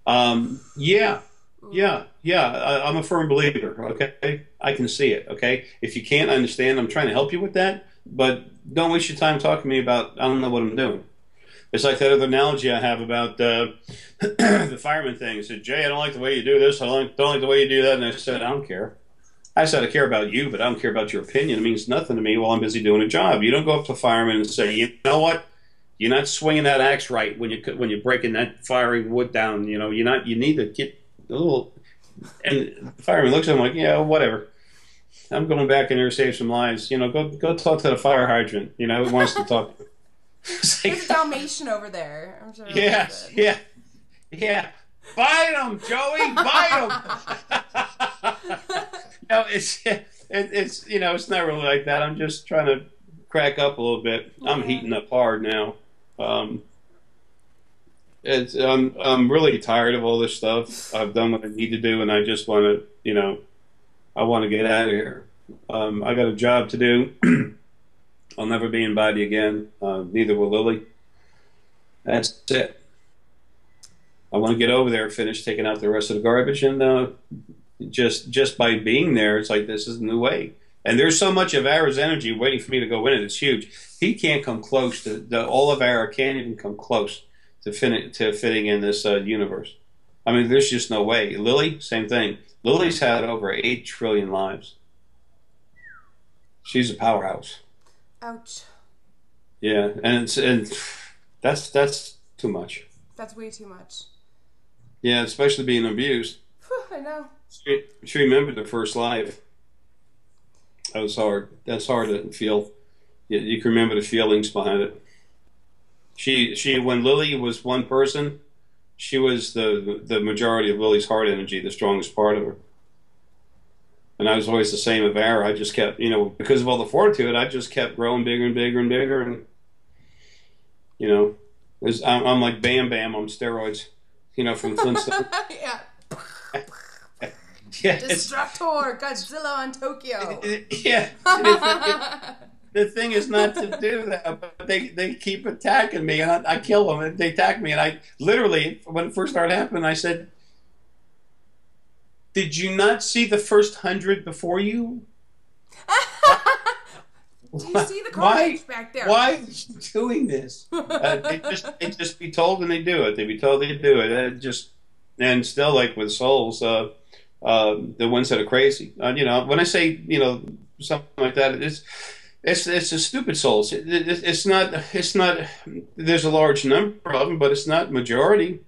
Yeah. I'm a firm believer, okay? I can see it, okay? If you can't understand, I'm trying to help you with that, but don't waste your time talking to me about, I don't know what I'm doing. It's like that other analogy I have about the fireman thing. I said, Jay, I don't like the way you do this. I don't like the way you do that. And I said, I don't care. I said, I care about you, but I don't care about your opinion. It means nothing to me while I'm busy doing a job. You don't go up to a fireman and say, you know what? You're not swinging that axe right when you're breaking that firing wood down. You need to get a little. And the fireman looks at him like, yeah, whatever. I'm going back in there to save some lives. Go talk to the fire hydrant. Who wants to talk. There's a Dalmatian over there. I'm sure. Yeah. Bite him, Joey. Bite him. It's not really like that. I'm just trying to crack up a little bit. I'm heating up hard now. I'm really tired of all this stuff. I've done what I need to do, and I just want to, I want to get out of here. I got a job to do. I'll never be in body again. Neither will Lily. That's it. I want to get over there, finish taking out the rest of the garbage, and just by being there, it's like this is a new way. And there's so much of Ara's energy waiting for me to go in it. It's huge. He can't come close to all of Ara can't even come close to fitting in this universe. I mean, there's just no way. Lily, same thing. Lily's had over 8 trillion lives. She's a powerhouse. Ouch. Yeah, and that's too much. That's way too much. Yeah, especially being abused. I know. She remembered the first life. That was hard. That's hard to feel. You can remember the feelings behind it. She when Lily was one person, she was the majority of Lily's heart energy, the strongest part of her. And I was always the same of Ara. I just kept, because of all the fortitude, I just kept growing bigger and bigger and bigger. And, I'm like Bam Bam on steroids, from Flintstone. Yeah. Yeah. Destructor, Godzilla on Tokyo. Yeah. The thing is not to do that, but they keep attacking me, and I kill them, and they attack me. And I literally, when it first started happening, I said, did you not see the first 100 before you? Do you see the carnage back there? Why are you doing this? They just be told and they do it. They be told they do it. And still, like with souls, the ones that are crazy. When I say something like that, It's a stupid souls. It's not. It's not. There's a large number of them, but it's not majority.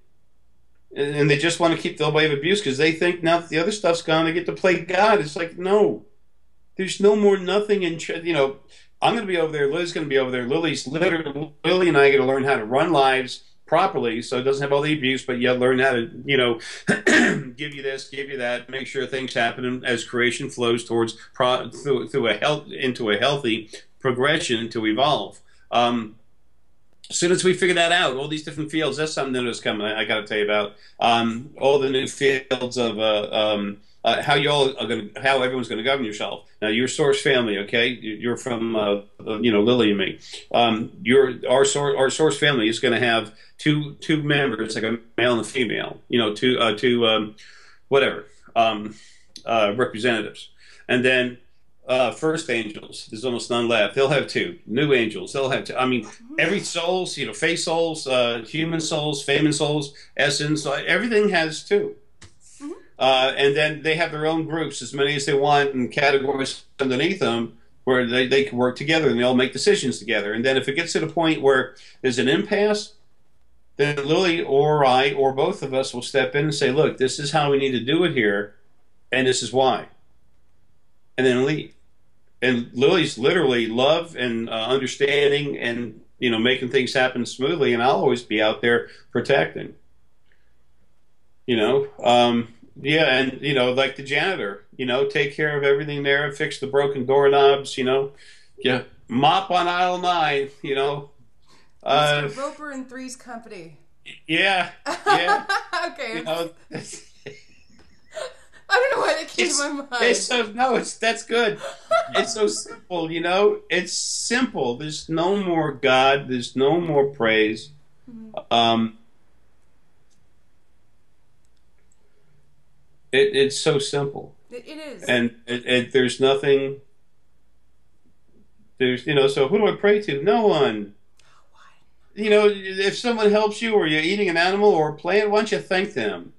And they just want to keep the way of abuse because they think now that the other stuff's gone, they get to play God. It's like no, there's no more nothing in. You know, I'm going to be over there. Lily's going to be over there. Lily and I are going to learn how to run lives properly, so it doesn't have all the abuse, but yet learn how to, you know, give you this, give you that, make sure things happen as creation flows towards into a healthy progression to evolve. As soon as we figure that out, all these different fields, that's something that is coming. I got to tell you about all the new fields of how you all are going, how everyone's going to govern yourself. Now, your source family, okay? You're from, you know, Lily and me. Our source family is going to have two members, like a male and a female. You know, two whatever representatives, and then. First angels, there's almost none left. They'll have two. New angels, they'll have two. I mean, every souls, you know, face souls, human souls, Feynman souls, essence, everything has two. And then they have their own groups, as many as they want, and categories underneath them where they can work together and they all make decisions together. And then if it gets to the point where there's an impasse, then Lily or I or both of us will step in and say, look, this is how we need to do it here, and this is why. And then leave. And Lily's literally love and understanding and, you know, making things happen smoothly, and I'll always be out there protecting. You know, yeah, and, you know, like the janitor, you know, take care of everything there, fix the broken doorknobs, you know, yeah, mop on aisle 9, you know. Mr. Roper and Three's company. Yeah, yeah. Okay. You know, I don't know why that came to my mind. It's so, no, that's good. It's so simple, you know. It's simple. There's no more God. There's no more praise. It's so simple. It is. And there's nothing. There's, you know. So who do I pray to? No one. You know, if someone helps you, or you're eating an animal or a plant, why don't you thank them?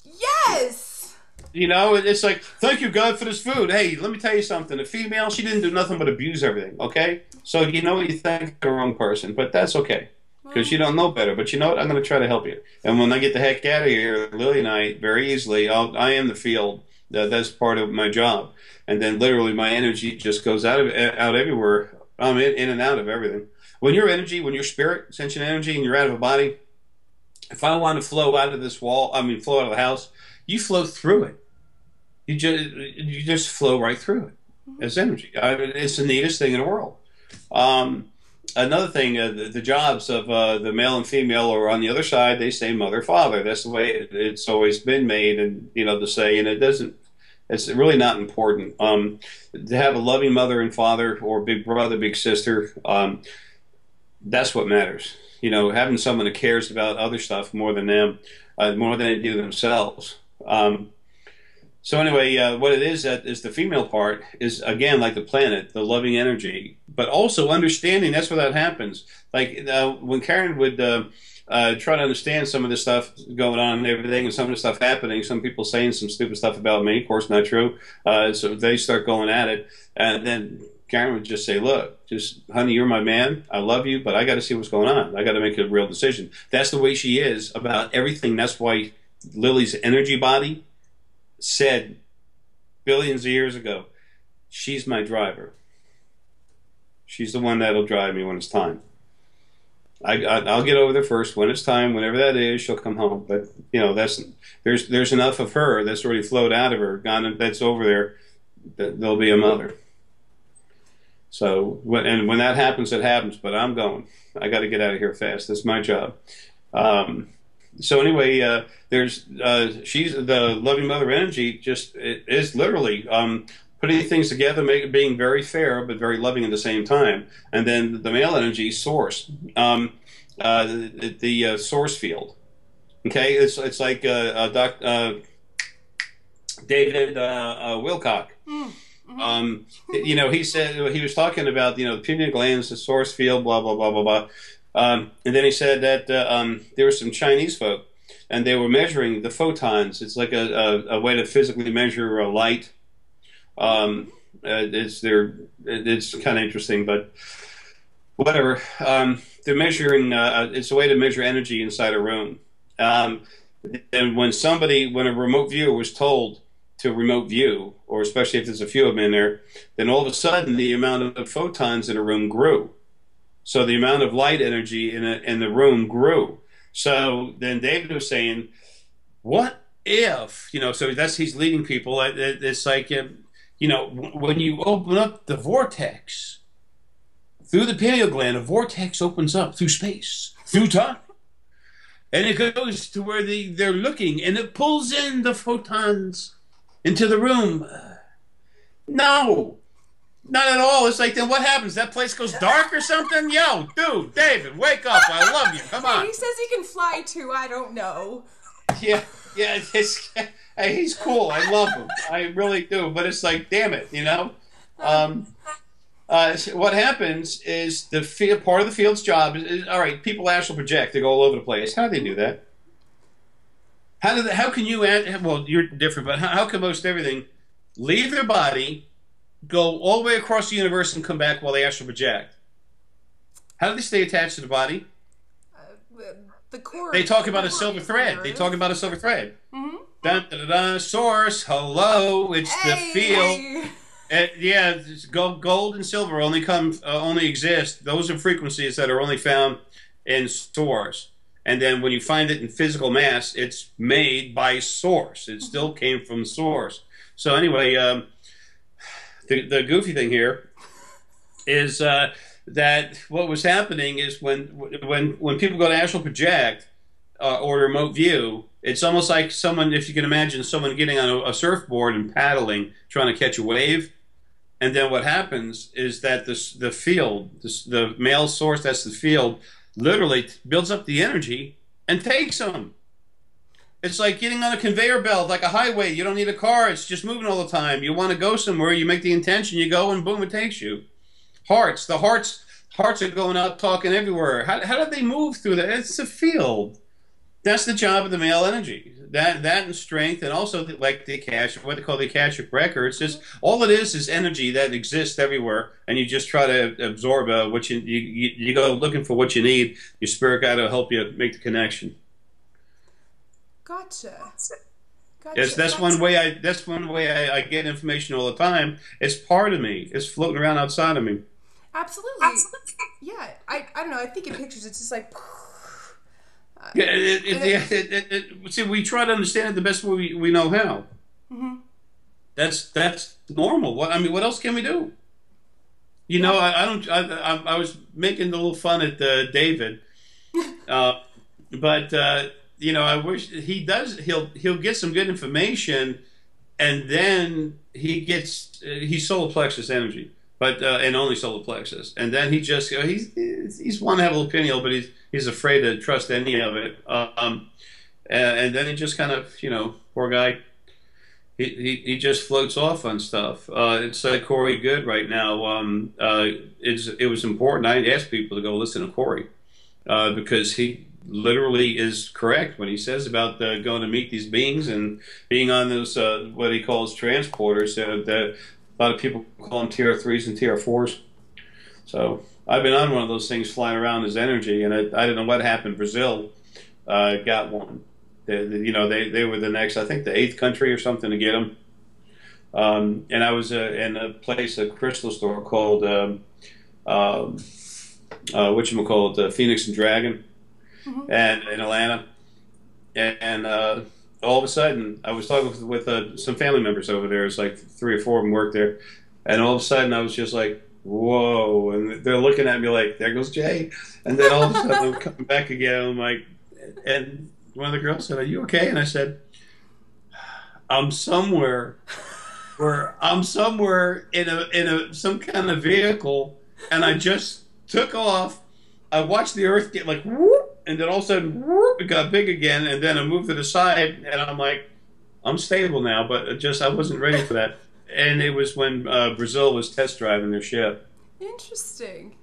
Yes. You know, it's like, thank you, God, for this food. Hey, let me tell you something. A female, she didn't do nothing but abuse everything, okay? So you know what, you thank the wrong person, but that's okay, because you don't know better. But you know what? I'm going to try to help you. And when I get the heck out of here, Lily and I, very easily, I am the field. That's part of my job. And then literally my energy just goes out everywhere. I'm in and out of everything. When your energy, when your spirit, sentient energy, and you're out of a body, if I want to flow out of this wall, flow out of the house, you flow through it. You just flow right through it as energy. It's the neatest thing in the world. Another thing, the jobs of the male and female are on the other side. They say mother, father. That's the way it's always been made, and you know, to say, and it doesn't. It's really not important. To have a loving mother and father, or big brother, big sister, that's what matters. You know, having someone that cares about other stuff more than them, more than they do themselves. So anyway, what it is, that is the female part, is again like the planet, the loving energy, but also understanding. That's where that happens. Like when Karen would try to understand some of the stuff going on and everything, and some of the stuff happening, some people saying some stupid stuff about me, of course not true, so they start going at it, and then Karen would just say, look, just, honey, you're my man, I love you, but I got to see what's going on. I got to make a real decision. That's the way she is about everything. That's why Lily's energy body said billions of years ago, she's my driver. She's the one that'll drive me when it's time. I'll get over there first. When it's time, whenever that is, she'll come home. But you know, there's enough of her that's already flowed out of her, gone, that's over there. There'll be a mother. So when that happens, it happens. But I'm going. I got to get out of here fast. That's my job. So anyway, she's the loving mother energy. Just is literally putting things together, being very fair but very loving at the same time. And then the male energy source, the source field. Okay, it's like David Wilcock. You know, he said, he was talking about, you know, the pineal glands, the source field, blah blah blah blah blah. And then he said that there were some Chinese folk, and they were measuring the photons. It's like a way to physically measure light. It's kind of interesting, but whatever. They're measuring. It's a way to measure energy inside a room. Um, and when a remote viewer was told to remote view, or especially if there's a few of them in there, then all of a sudden the amount of photons in a room grew. So the amount of light energy in the room grew. So then David was saying, what if, so he's leading people. It's like, when you open up the vortex, through the pineal gland, a vortex opens up through space, through time. And it goes to where they're looking, and it pulls in the photons into the room. No. Not at all. It's like, then what happens? That place goes dark or something? Yo, dude, David, wake up. I love you. Come on. He says he can fly too. I don't know. Yeah. He's cool. I love him. I really do. But it's like, damn it, what happens is part of the field's job is all right, people astral project. They go all over the place. How do they do that? How can you, well, you're different, but how can most everything leave their body, go all the way across the universe and come back while they astral project? How do they stay attached to the body? The core. They talk about a silver thread. They talk about a silver thread. Mm-hmm. Dun, dun, dun, dun, source, hello, it's the field. It's gold and silver only exist. Those are frequencies that are only found in source. And then when you find it in physical mass, it's made by source. It still came from source. So anyway, the goofy thing here is that what was happening is when people go to astral project or remote view, it's almost like someone, if you can imagine someone getting on a surfboard and paddling, trying to catch a wave. And then what happens is that the field, the male source, that's the field, literally builds up the energy and takes them. It's like getting on a conveyor belt, like a highway. You don't need a car. It's just moving all the time. You want to go somewhere, you make the intention, you go, and boom, it takes you. The hearts are going out talking everywhere. How did they move through that? It's a field. That's the job of the male energy. That and strength, and also like what they call the Akashic records. Just all it is energy that exists everywhere, and you just try to absorb what you go looking for what you need. Your spirit guide will help you make the connection. Gotcha. Yes, that's one way I get information all the time. It's part of me. It's floating around outside of me. Absolutely. Yeah. I don't know. I think in pictures it's just like. See, we try to understand it the best way we know how. Mm-hmm. That's normal. What else can we do? I was making a little fun at David, but I wish he does. He'll get some good information, and then he's solar plexus energy, but and only solar plexus, and then he just he's one to have a little opinion, but he's afraid to trust any of it. And then he just kind of, poor guy, he just floats off on stuff. It's like Corey Good right now. It was important. I asked people to go listen to Corey because he literally is correct when he says about going to meet these beings and being on those what he calls transporters. A lot of people call them TR3s and TR4s. So I've been on one of those things flying around as energy, and I don't know what happened. Brazil got one. They were the next, I think, the 8th country or something to get them. And I was in a crystal store called Phoenix and Dragon, mm-hmm. and in Atlanta. And all of a sudden, I was talking with some family members over there. It's like 3 or 4 of them worked there, and all of a sudden, I was just like, whoa, and they're looking at me like, there goes Jay. And then all of a sudden I'm coming back again. I'm like, and one of the girls said, are you okay? And I said, I'm somewhere in some kind of vehicle, and I just took off. I watched the earth get like whoop, and then all of a sudden whoop, it got big again, and then I moved to the side, and I'm like, I'm stable now, but I wasn't ready for that. And it was when Brazil was test driving their ship. Interesting.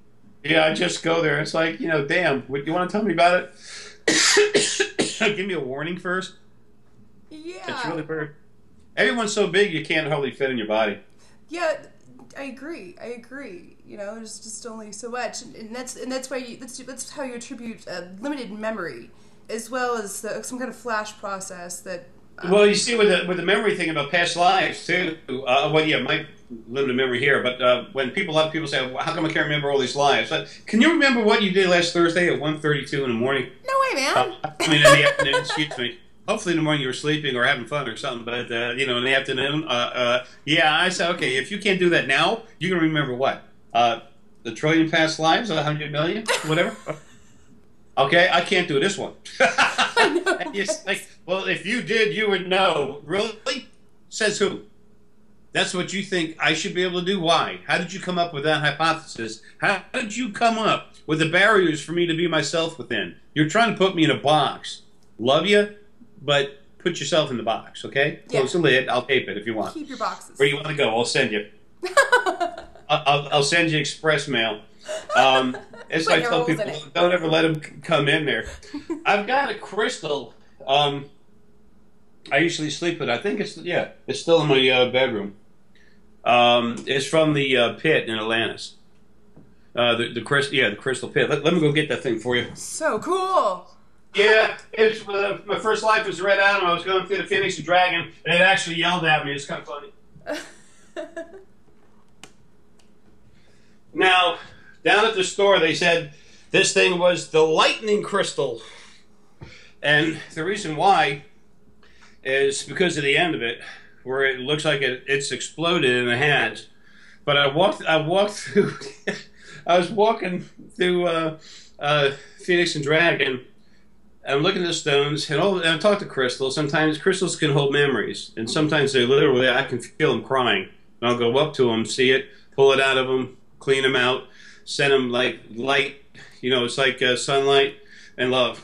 Yeah, I just go there. It's like, damn, you want to tell me about it? Give me a warning first. Yeah. It's really weird. Everyone's so big you can't hardly fit in your body. Yeah, I agree. I agree. You know, there's just only so much, and that's why that's how you attribute limited memory, as well as some kind of flash process that. Well, you see, with the memory thing about past lives too. Well, yeah, my limited memory here, but a lot of people say, well, "How come I can't remember all these lives?" Can you remember what you did last Thursday at 1:32 in the morning? No way, man. I mean, in the afternoon. Excuse me. Hopefully in the morning you were sleeping or having fun or something, but you know, in the afternoon, yeah, I said, okay, if you can't do that now, you're gonna remember what? The trillion past lives, 100 million, whatever. Okay, I can't do this one. Like, well, if you did, you would know. Really? Says who? That's what you think I should be able to do. Why? How did you come up with that hypothesis? How did you come up with the barriers for me to be myself within? You're trying to put me in a box. Love you. But put yourself in the box, okay? Close the lid. I'll tape it if you want. Keep your boxes. Where do you want to go? I'll send you. I'll send you express mail. As I tell people, don't ever let them come in there. I've got a crystal. I usually sleep with it. I think it's still in my bedroom. It's from the pit in Atlantis. The crystal pit. Let me go get that thing for you. So cool. Yeah, it's my first life was Red Adam. I was going through the Phoenix and Dragon, and it actually yelled at me. It's kind of funny. Now, down at the store, they said this thing was the lightning crystal, and the reason why is because of the end of it, where it looks like it's exploded, and it has. But I walked through. I was walking through Phoenix and Dragon. I'm looking at the stones, and I talk to crystals. Sometimes crystals can hold memories, and sometimes they literally, I can feel them crying. And I'll go up to them, see it, pull it out of them, clean them out, send them like light. You know, it's like sunlight and love.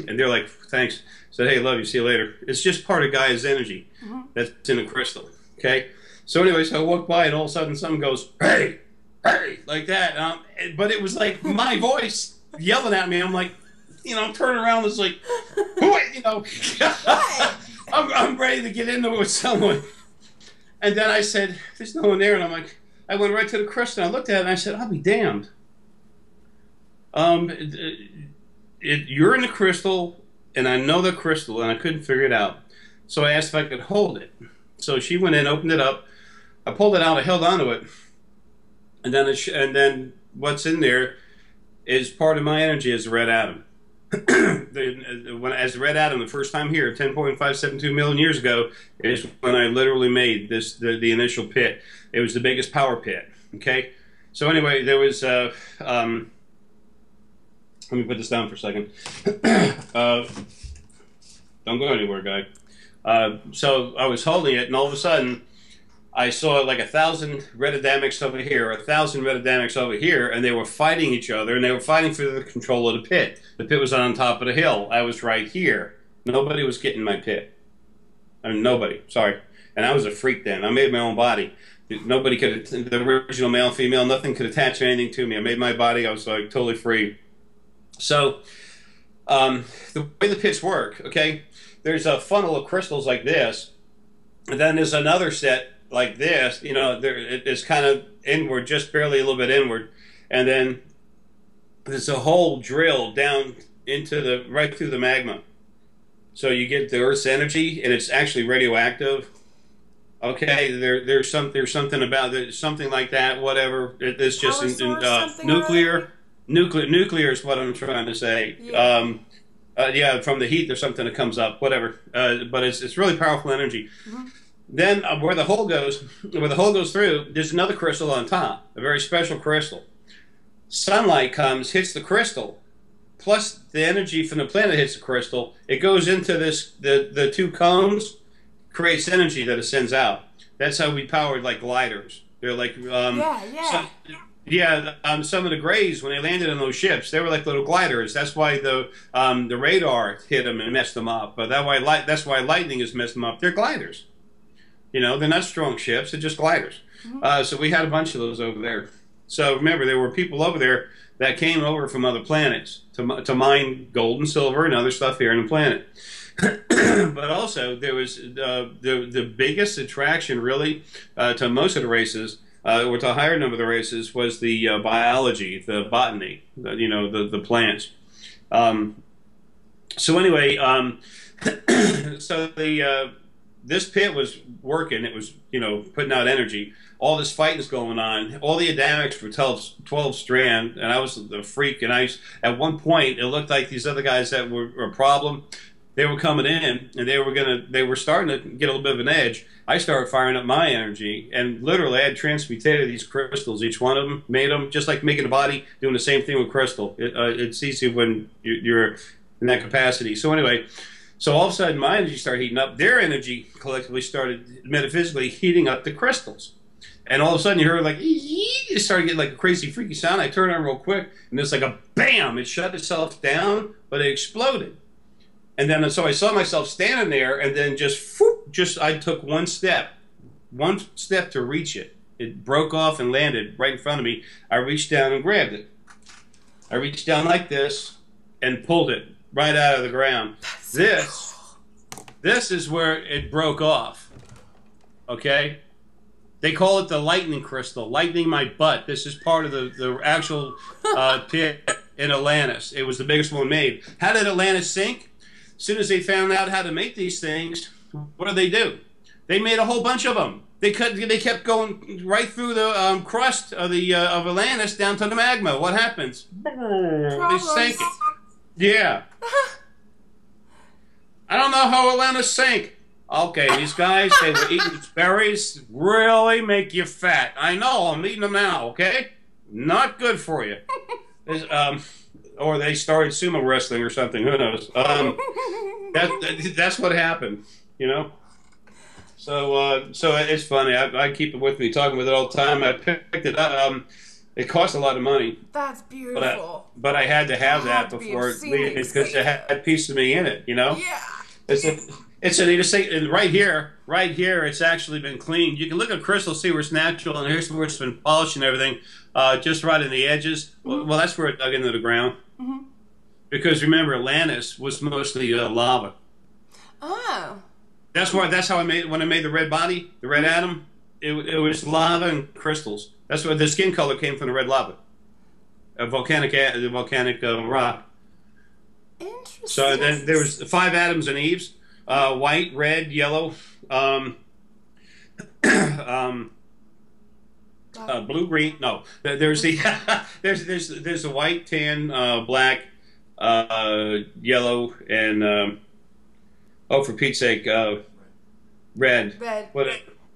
And they're like, thanks. Said, hey, love you, see you later. It's just part of Gaia's energy that's in a crystal, okay? So anyways, I walk by, and all of a sudden something goes, hey, hey, like that. But it was like my voice yelling at me. I'm like, you know, I'm turning around, it's like, you know, I'm ready to get into it with someone. And then I said, there's no one there. And I'm like, I went right to the crystal, and I looked at it, and I said, I'll be damned. You're in the crystal, and I know the crystal, and I couldn't figure it out. So I asked if I could hold it. So she went in, opened it up. I pulled it out, I held onto it. And then what's in there is part of my energy as the Red Atom. As the Red Atom, the first time here, 10.572 million years ago, is when I literally made the initial pit. It was the biggest power pit. Okay, so anyway, there was. Let me put this down for a second. Don't go anywhere, guy. So I was holding it, and all of a sudden, I saw like 1,000 red Adamics over here, 1,000 red Adamics over here, and they were fighting each other, and they were fighting for the control of the pit. The pit was on top of the hill. I was right here. Nobody was getting my pit. I mean, nobody. Sorry. And I was a freak then. I made my own body. Nobody could, the original male and female, nothing could attach anything to me. I made my body. I was like totally free. So, the way the pits work, okay, there's a funnel of crystals like this, and then there's another set like this, you know, it's kind of inward, just barely a little bit inward, and then there's a hole drilled down into right through the magma. So you get the Earth's energy, and it's actually radioactive. Okay, there's something about it, something like that, whatever. It's just nuclear. Nuclear is what I'm trying to say. Yeah. Yeah, from the heat, there's something that comes up, whatever. But it's really powerful energy. Then where the hole goes through, there's another crystal on top, a very special crystal. Sunlight comes, hits the crystal, plus the energy from the planet hits the crystal. It goes into the two cones, creates energy that it sends out. That's how we powered like gliders. They're like some of the Greys, when they landed on those ships, they were like little gliders. That's why the radar hit them and messed them up. But that's why lightning has messed them up. They're gliders. You know, they're not strong ships, they're just gliders. So we had a bunch of those over there. So remember, there were people over there that came over from other planets to mine gold and silver and other stuff here on the planet. But also, there was the biggest attraction, really, to most of the races with a higher number of the races, was the biology, the botany, the plants. So anyway, so this pit was working. It was, putting out energy. All this fighting's going on. All the Adamics were 12 strand, and I was the freak. And at one point, it looked like these other guys that were a problem. They were coming in, and they were starting to get a little bit of an edge. I started firing up my energy, and literally I had transmutated these crystals. Each one of them made them just like making a body, doing the same thing with crystal. It's easy when you're in that capacity. So anyway, so all of a sudden my energy started heating up. Their energy collectively started metaphysically heating up the crystals. And all of a sudden you heard like, it started getting like a crazy freaky sound. I turned on real quick, and it's like a bam, it shut itself down, but it exploded. And then so I saw myself standing there, and then I took one step to reach it. It broke off and landed right in front of me. I reached down and grabbed it. I reached down like this and pulled it right out of the ground. This is where it broke off. Okay? They call it the lightning crystal, lightning my butt. This is part of the actual pit in Atlantis. It was the biggest one made. How did Atlantis sink? As soon as they found out how to make these things, what do? They made a whole bunch of them. They kept going right through the crust of of Atlantis down to the magma. What happens? They sank it. Yeah. I don't know how Atlantis sank. Okay, these guys, they were eating berries, really make you fat. I know, I'm eating them now, okay? Not good for you. Or they started sumo wrestling or something, who knows? That's what happened, So it's funny. I keep it with me, talking with it all the time. I picked it up. It cost a lot of money. That's beautiful. But I had to have that before it leaving because it had a piece of me in it, Yeah. It's a neat thing. And right here, it's actually been cleaned. You can look at crystal, see where it's natural, and here's where it's been polished and everything, just right in the edges. Well, that's where it dug into the ground. Mm-hmm. Because remember, Atlantis was mostly lava. Oh. That's how I made when I made the red body, the red atom. It was lava and crystals. That's where the skin color came from, the red lava, the volcanic rock. Interesting. So then there was 5 Adams and Eves. White, red, yellow, blue, green. No, there's the there's the white, tan, black, yellow, and for Pete's sake, red. Red. What?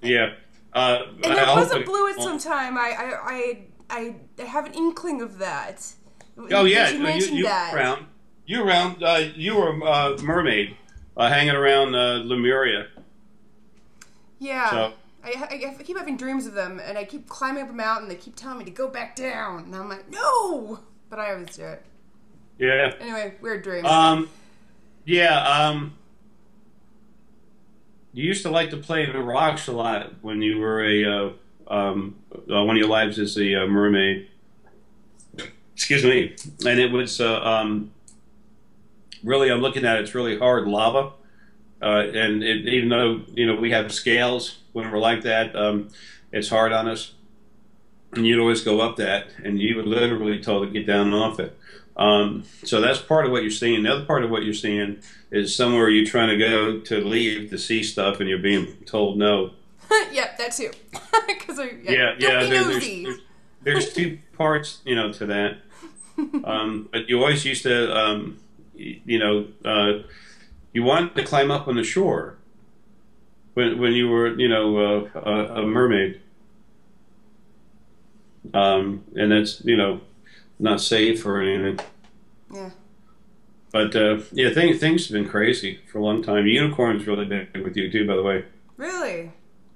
Yeah. And there was a blue at some time. I have an inkling of that. Oh yeah, you mentioned that. You were a mermaid. Hanging around Lemuria. Yeah. So. I keep having dreams of them, and I keep climbing up a mountain. They keep telling me to go back down, and I'm like, no! But I always do it. Yeah. Anyway, weird dreams. Yeah. You used to like to play in the rocks a lot when you were one of your lives as a mermaid. Excuse me. And it was really, I'm looking at it, it's really hard lava. And even though, we have scales when we're like that, it's hard on us. And you'd always go up that, and you were literally told to get down and off it. So that's part of what you're seeing. The other part of what you're seeing is somewhere you're trying to go to leave to see stuff, and you're being told no. Yep, that too. There's 2 parts, to that. But you always used to... you wanted to climb up on the shore when you were, a mermaid. And that's, not safe or anything. Yeah. But, things have been crazy for a long time. Unicorn's really big with you, too, by the way. Really?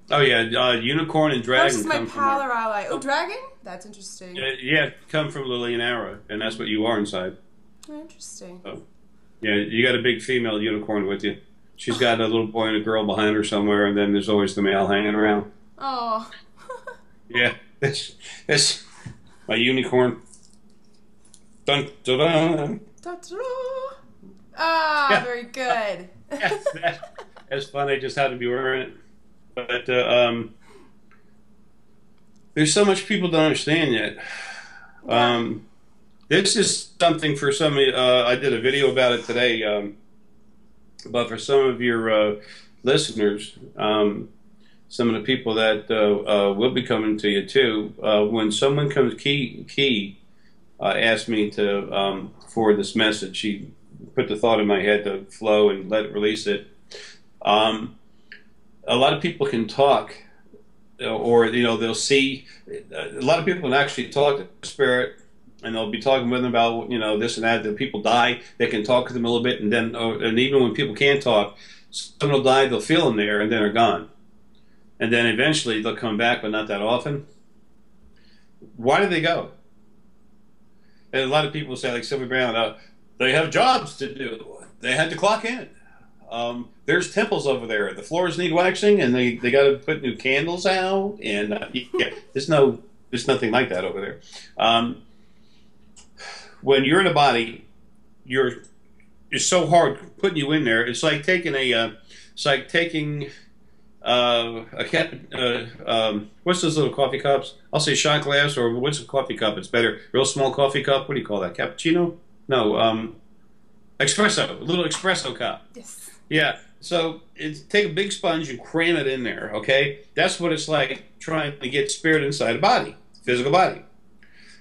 Oh, yeah. Unicorn and dragon. This is my polar ally. Oh, dragon? That's interesting. Yeah, come from Lilianara, and that's what you are inside. Interesting. So, yeah, you got a big female unicorn with you. She's got a little boy and a girl behind her somewhere, and then there's always the male hanging around. Oh. Yeah, that's my unicorn. Dun, dun, dun. Da, da. Ah, yeah. Very good. That's fun. I just had to be wearing it. But there's so much people don't understand yet. Yeah. This is something for some. I did a video about it today, but for some of your listeners, some of the people that will be coming to you too, when someone comes, Key asked me to forward this message. She put the thought in my head to flow and let it release it. A lot of people can talk, or they'll see. A lot of people can actually talk to spirit, and they'll be talking with them about this and that. That people die, they can talk to them a little bit, and then and even when people can't talk, someone will die. They'll feel them there, and then they're gone. And then eventually they'll come back, but not that often. Why do they go? And a lot of people say, like Sylvia Brown, they have jobs to do. They had to clock in. There's temples over there. The floors need waxing, and they got to put new candles out. And yeah, there's nothing like that over there. When you're in a body, it's so hard putting you in there. It's like taking what's those little coffee cups? I'll say shot glass, or what's a coffee cup? It's better. Real small coffee cup. What do you call that? Cappuccino? No, espresso. A little espresso cup. Yes. Yeah. So take a big sponge and cram it in there. Okay, that's what it's like trying to get spirit inside a body, physical body,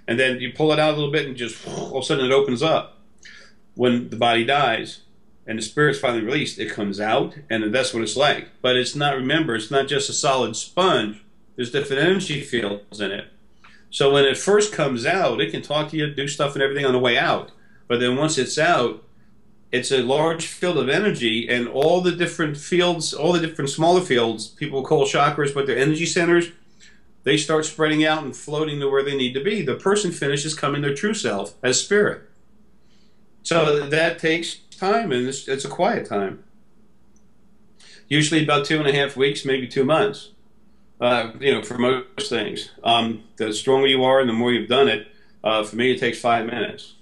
and then you pull it out a little bit, and just all of a sudden it opens up. When the body dies and the spirit's finally released, it comes out, and that's what it's like. But it's not, remember, it's not just a solid sponge. There's different energy fields in it. So when it first comes out, it can talk to you, do stuff and everything on the way out. But then once it's out, it's a large field of energy, and all the different fields, all the different smaller fields, people call chakras, but they're energy centers, they start spreading out and floating to where they need to be. The person finishes coming their true self as spirit. So that takes time, and it's a quiet time. Usually about 2.5 weeks, maybe 2 months. For most things. The stronger you are and the more you've done it, for me it takes 5 minutes.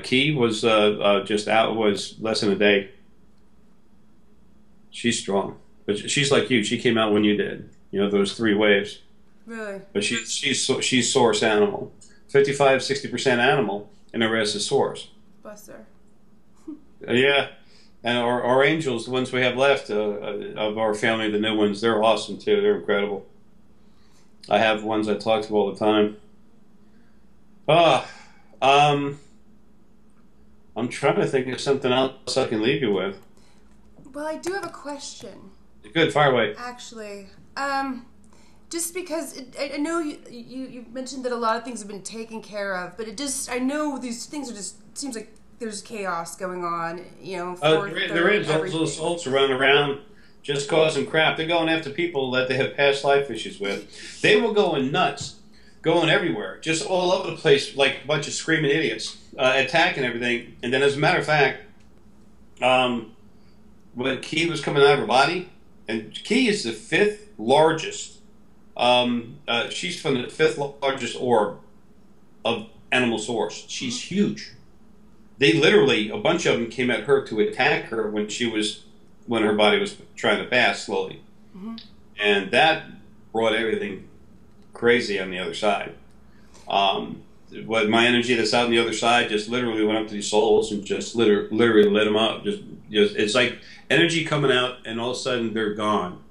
Key was was less than a day. She's strong, but she's like you. She came out when you did. Those 3 waves. Really? But she's source animal. 55-60% animal, and the rest is source. Bless her. Yeah. And our angels, the ones we have left of our family, the new ones, they're awesome too. They're incredible. I have ones I talk to all the time. I'm trying to think of something else I can leave you with. Well, I do have a question. Good, fire away. Actually, just because I know you mentioned that a lot of things have been taken care of, but I know these things are just, it seems like there's chaos going on, there is. All those little souls are running around just causing crap. They're going after people that they have past life issues with. They will go nuts, going everywhere, just all over the place, like a bunch of screaming idiots, attacking everything. And then, as a matter of fact, when Key was coming out of her body, and Key is the 5th largest. She's from the 5th largest orb of animal source. She's huge. They literally, a bunch of them came at her to attack her when her body was trying to pass slowly. Mm-hmm. And that brought everything crazy on the other side. What my energy that's out on the other side just literally went up to these souls and just literally lit them up. Just it's like energy coming out, and all of a sudden they're gone.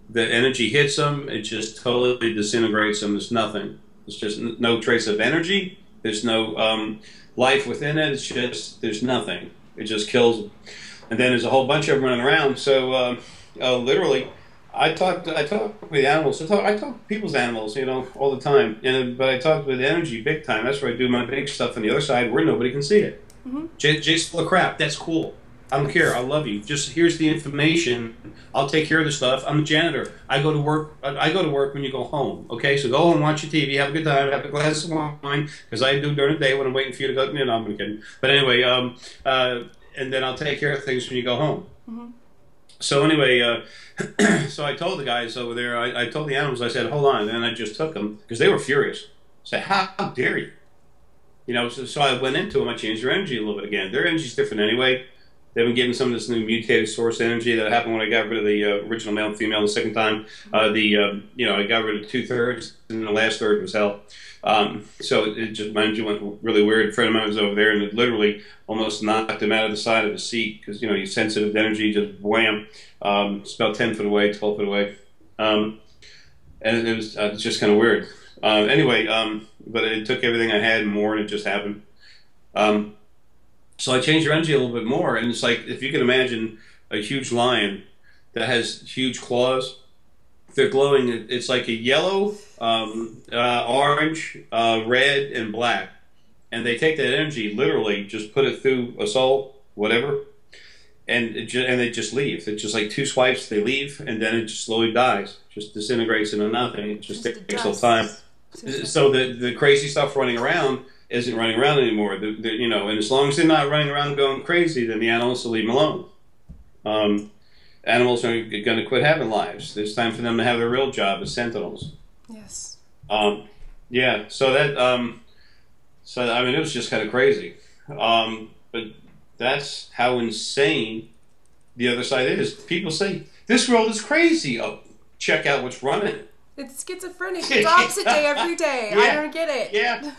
The energy hits them, it just totally disintegrates them. There's nothing. There's just no trace of energy. There's no life within it. It's just, there's nothing. It just kills them. And then there's a whole bunch of them running around. So literally, I talk with animals. I talk people's animals, all the time. But I talk with energy big time. That's where I do my big stuff on the other side where nobody can see it. Mm-hmm. Jay's full of crap. That's cool. I don't care. I love you. Just here's the information. I'll take care of the stuff. I'm a janitor. I go to work. I go to work when you go home. Okay, so go home, watch your TV, have a good time, have a glass of wine, because I do during the day when I'm waiting for you to go. I'm kidding. But anyway, and then I'll take care of things when you go home. Mm-hmm. So anyway, so I told the guys over there. I told the animals. I said, hold on, and I just took them because they were furious. I said, how dare you? So I went into them. I changed their energy a little bit again. Their energy's different anyway. They've been getting some of this new mutated source energy that happened when I got rid of the original male and female the second time. I got rid of 2/3, and the last third was hell. So it just, my energy went really weird. A friend of mine was over there, and it literally almost knocked him out of the side of the seat because, you know, he's sensitive to energy, just wham. It's about 10 foot away, 12 foot away. And it was just kind of weird. But it took everything I had and more, and it just happened. So I changed your energy a little bit more, and it's like, if you can imagine a huge lion that has huge claws, they're glowing. It's like a yellow, orange, red, and black. And they take that energy, literally, just put it through a soul, whatever, and they just leave. It's just like 2 swipes, they leave, and then it just slowly dies. Just disintegrates into nothing. It just takes a little time. So the crazy stuff running around isn't running around anymore. And as long as they're not running around going crazy, then the animals will leave them alone. Animals are going to quit having lives. There's time for them to have their real job as sentinels. Yes. Yeah. So that. So I mean, it was just kind of crazy. But that's how insane the other side is. People say this world is crazy. Oh, check out what's running it. It's schizophrenic. It's opposite day every day. Yeah. I don't get it. Yeah.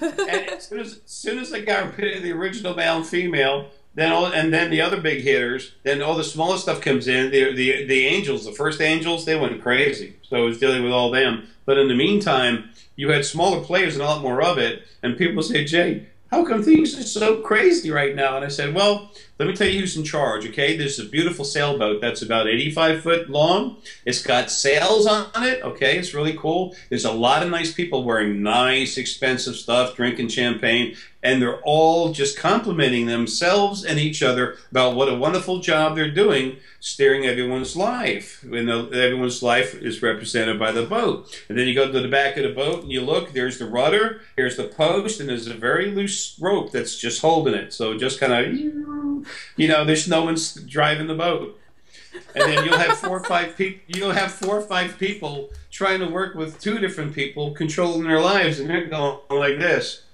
And as soon as I got rid of the original male and female, then the other big hitters, then all the smaller stuff comes in. The angels, the first angels, they went crazy. So I was dealing with all them. But in the meantime, you had smaller players and a lot more of it. And people say, Jay, how come things are so crazy right now? And I said, well, let me tell you who's in charge, okay? There's a beautiful sailboat that's about 85 foot long. It's got sails on it, okay? It's really cool. There's a lot of nice people wearing nice, expensive stuff, drinking champagne, and they're all just complimenting themselves and each other about what a wonderful job they're doing steering everyone's life. Everyone's life is represented by the boat. And then you go to the back of the boat and you look, there's the rudder, here's the post, and there's a very loose rope that's just holding it. So just kind of, there's no one's driving the boat. And then you'll have 4 or 5 people. You'll have 4 or 5 people trying to work with 2 different people controlling their lives, and they're going like this.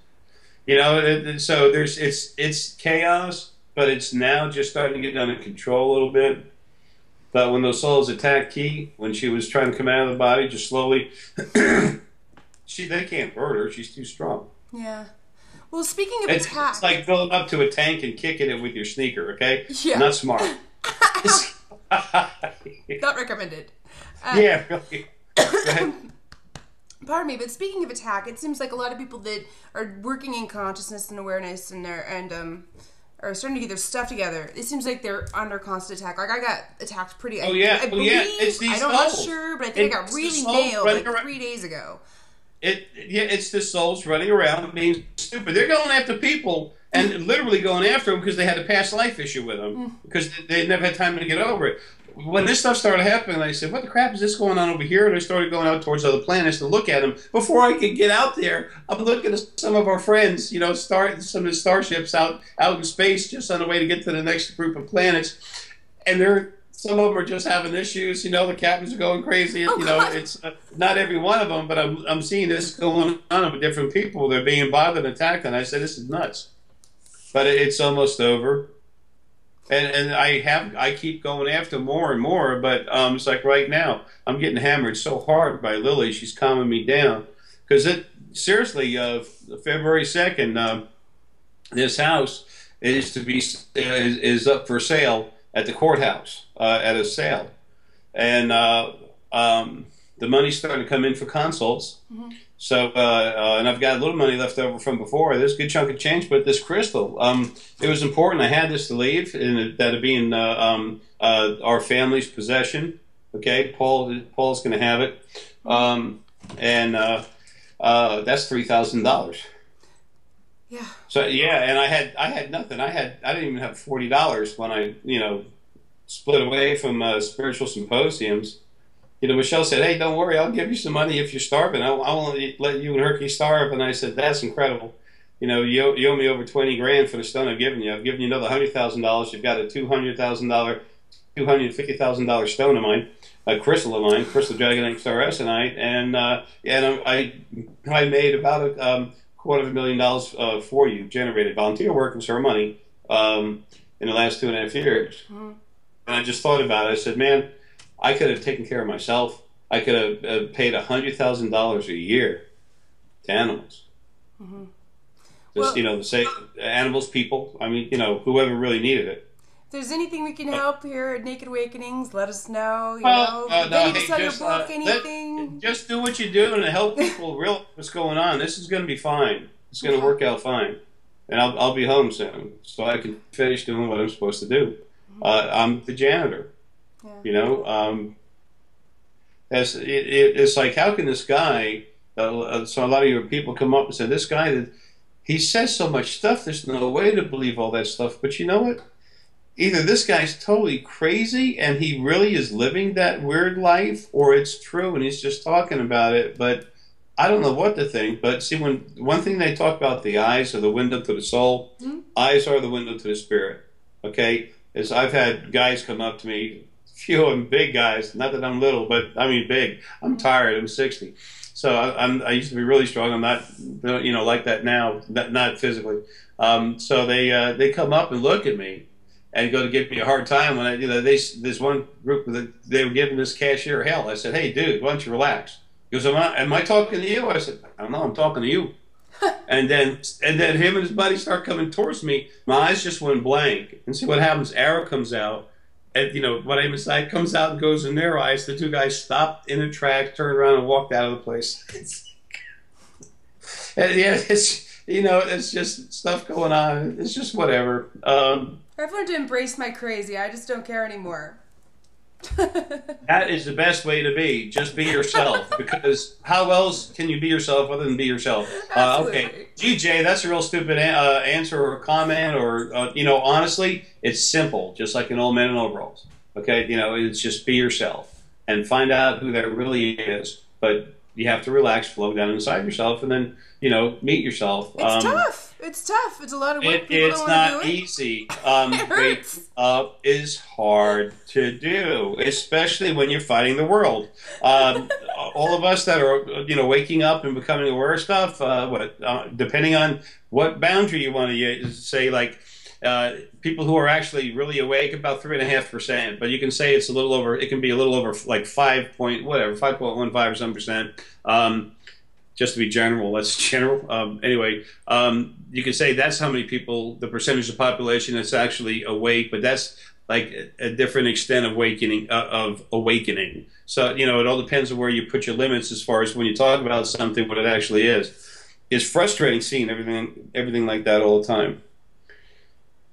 So it's chaos, but it's now just starting to get under control a little bit. But when those souls attacked Key, when she was trying to come out of the body, just slowly, they can't hurt her. She's too strong. Yeah. Well, speaking of attack, it's like going up to a tank and kicking it with your sneaker. Okay, yeah. Not smart. Not recommended. Yeah, really. Go ahead. Pardon me, but speaking of attack, it seems like a lot of people that are working in consciousness and awareness and are starting to get their stuff together. It seems like they're under constant attack. Like I got attacked pretty. Oh yeah, I believe, it's these I'm not sure, but I think I got really nailed like 3 days ago. It's the souls running around being stupid. They're going after people and literally going after them because they had a past life issue with them because they never had time to get over it. When this stuff started happening, I said, what the crap is this going on over here? And I started going out towards other planets to look at them. Before I could get out there, I'm looking at some of our friends, some of the starships out in space just on the way to get to the next group of planets. And some of them are just having issues. The captains are going crazy. It's not every one of them, but I'm seeing this going on with different people. They're being bothered and attacked, and I said, this is nuts. But it's almost over. And I keep going after more and more, but it's like right now I'm getting hammered so hard by Lily. She's calming me down because seriously, February 2nd, this house is up for sale at the courthouse at a sale, and the money's starting to come in for consults. Mm-hmm. So, and I've got a little money left over from before. There's a good chunk of change, but this crystal, it was important. I had this to leave, and that'd be in our family's possession. Okay, Paul's going to have it, and that's $3,000. Yeah. So yeah, and I had nothing. I didn't even have $40 when I split away from spiritual symposiums. Michelle said, hey, don't worry, I'll give you some money if you're starving. I won't let you and Herky starve. And I said, that's incredible. You owe me over 20 grand for the stone I've given you. I've given you another $100,000. You've got a $200,000, $250,000 stone of mine, a crystal of mine, crystal dragonite star essenite. And I made about $250,000 for you, generated volunteer work. It was her money. in the last 2.5 years. Mm-hmm. And I just thought about it. I said, man, I could have taken care of myself. I could have paid $100,000 a year to animals. Mm-hmm. Just, Well, to say animals, people. I mean, whoever really needed it. If there's anything we can help here at Naked Awakenings, let us know. No, Ready to hey, sell your just, book, anything? just do what you do and help people realize what's going on. This is going to be fine. It's going to work out fine. And I'll be home soon, so I can finish doing what I'm supposed to do. I'm the janitor. Yeah. It's like, how can this guy, so a lot of your people come up and say, this guy, he says so much stuff, there's no way to believe all that stuff. But you know what? Either this guy's totally crazy and he really is living that weird life, or it's true and he's just talking about it. But I don't know what to think. But see, one thing they talk about, the eyes are the window to the soul. Mm-hmm. Eyes are the window to the spirit. Okay? As I've had guys come up to me, a few of them big guys, not that I'm little, but I mean big. I'm tired. I'm 60. So I used to be really strong. I'm not, like that now, not physically. So they come up and look at me and go to give me a hard time when there's one group that they were giving this cashier hell. I said, hey, dude, why don't you relax? He goes, am I talking to you? I said, I don't know, I'm talking to you. and then him and his buddy start coming towards me. My eyes just went blank. And see what happens? Arrow comes out. And, what I'm inside comes out and goes in their eyes. The two guys stopped in a track, turned around, and walked out of the place. And yeah, it's just stuff going on. It's just whatever. I've learned to embrace my crazy. I just don't care anymore. That is the best way to be. Just be yourself. Because how else can you be yourself other than be yourself? Okay, GJ, that's a real stupid answer or comment. Or honestly, it's simple. Just like an old man in overalls. Okay, it's just be yourself and find out who that really is. But you have to relax, flow down inside yourself, and then meet yourself. It's tough. It's tough. It's a lot of work. It's not easy. It hurts. Waking up is hard to do, especially when you're fighting the world. All of us that are, waking up and becoming aware of stuff, depending on what boundary you want to say, like people who are actually really awake, about 3.5%. But you can say it's a little over. It can be a little over, like 5.15 or some percent. Just to be general, that's general. Anyway, you could say that's how many people, the percentage of population that's actually awake, but that's like a different extent of awakening. So, it all depends on where you put your limits as far as when you talk about something, what it actually is. It's frustrating seeing everything like that all the time.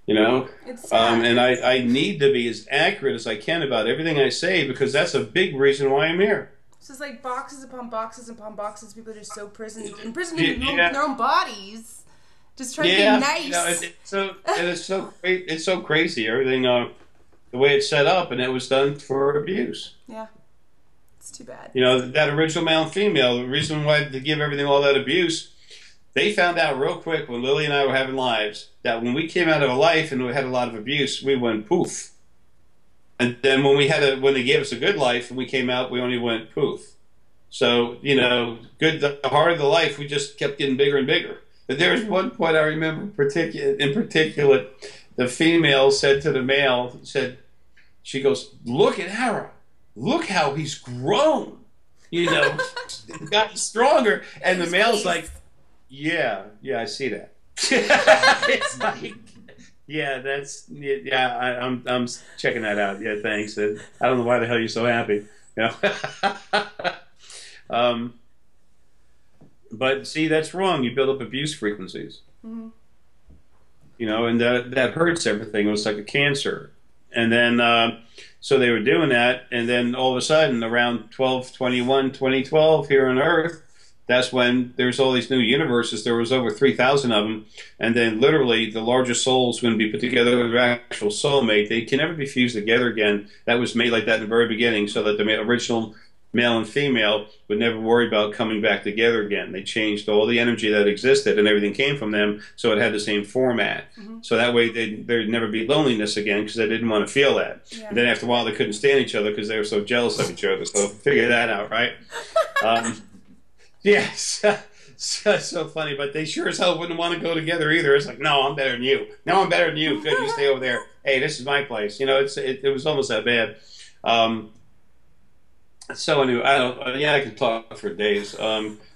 It's sad. And I need to be as accurate as I can about everything I say, because that's a big reason why I'm here. So it's like boxes upon boxes upon boxes. People are just so imprisoned in their own bodies, just trying to be nice. It's so crazy. Everything, the way it's set up, and it was done for abuse. Yeah, it's too bad. That original male and female. The reason why they give everything all that abuse, they found out real quick when Lily and I were having lives that when we came out of a life and we had a lot of abuse, we went poof. And then when they gave us a good life and we came out, we only went poof. So, the heart of the life, we just kept getting bigger and bigger. But there was one point I remember in particular, the female said to the male, she goes, look at Hara. Look how he's grown. Gotten stronger. And the male's like, yeah, I see that. It's like, I'm checking that out. Yeah, thanks. I don't know why the hell you're so happy. But see, that's wrong. You build up abuse frequencies. Mm-hmm. And that hurts everything. It was like a cancer. And then, so they were doing that, and then all of a sudden, around 2012 here on Earth, that's when there's all these new universes. There was over 3,000 of them. And then literally the largest souls going to be put together with their actual soulmate. They can never be fused together again. That was made like that in the very beginning so that the original male and female would never worry about coming back together again. They changed all the energy that existed and everything came from them so it had the same format. Mm-hmm. So that way there'd never be loneliness again because they didn't want to feel that. Yeah. And then after a while they couldn't stand each other because they were so jealous of each other. So figure that out, right? Yes. so funny, but they sure as hell wouldn't want to go together either. It's like, no, I'm better than you. No, I'm better than you. Good, you stay over there. Hey, this is my place. You know, it was almost that bad. So anyway, I can talk for days.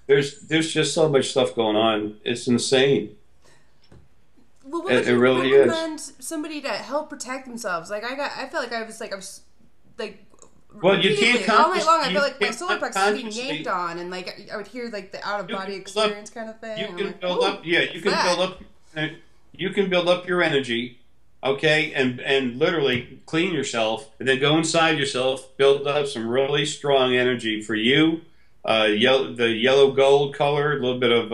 There's just so much stuff going on. It's insane. Well, what would you recommend somebody to help protect themselves? Like I felt like I was well, you can't all night long. I felt like my solar plexus was being yanked on, and like I would hear like the out of body experience kind of thing. You can build up, you can build up your energy, okay, and literally clean yourself, and then go inside yourself, build up some really strong energy for you. The yellow gold color, a little bit of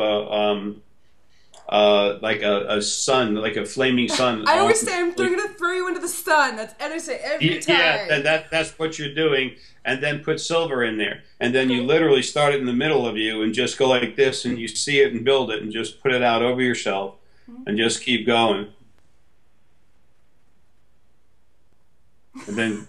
like a sun, like a flaming sun. I always say they're going to throw you into the sun. That's what I say every time. Yeah, that's what you're doing. And then put silver in there. And then you literally start it in the middle of you and just go like this, and you see it and build it and just put it out over yourself and just keep going. And then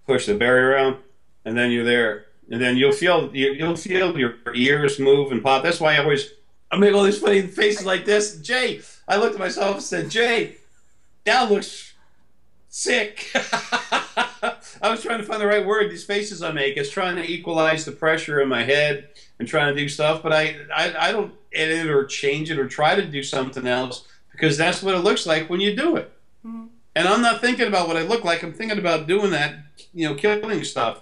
push the barrier around, and then you're there. And then you'll feel your ears move and pop. That's why I make all these funny faces like this. Jay, I looked at myself and said, Jay, that looks sick. I was trying to find the right word. These faces I make, it's trying to equalize the pressure in my head and trying to do stuff, but I don't edit or change it or try to do something else, because that's what it looks like when you do it. Mm-hmm. And I'm not thinking about what I look like. I'm thinking about doing that, killing stuff.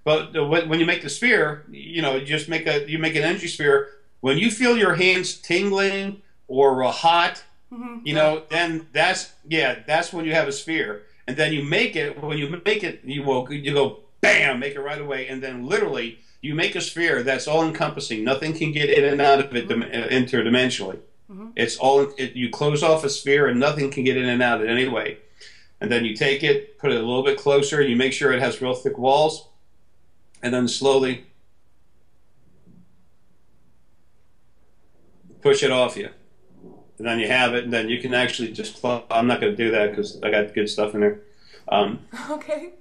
But when you make the sphere, you just make an energy sphere. When you feel your hands tingling or hot, then that's when you have a sphere. And then you make it. When you make it, you go bam, make it right away, and then literally you make a sphere that's all encompassing. Nothing can get in and out of it interdimensionally. Mm-hmm. It's all you close off a sphere, and nothing can get in and out of it anyway. And then you take it, put it a little bit closer, and you make sure it has real thick walls, and then slowly push it off you. And then you have it, and then you can actually just I'm not going to do that because I got good stuff in there. Okay.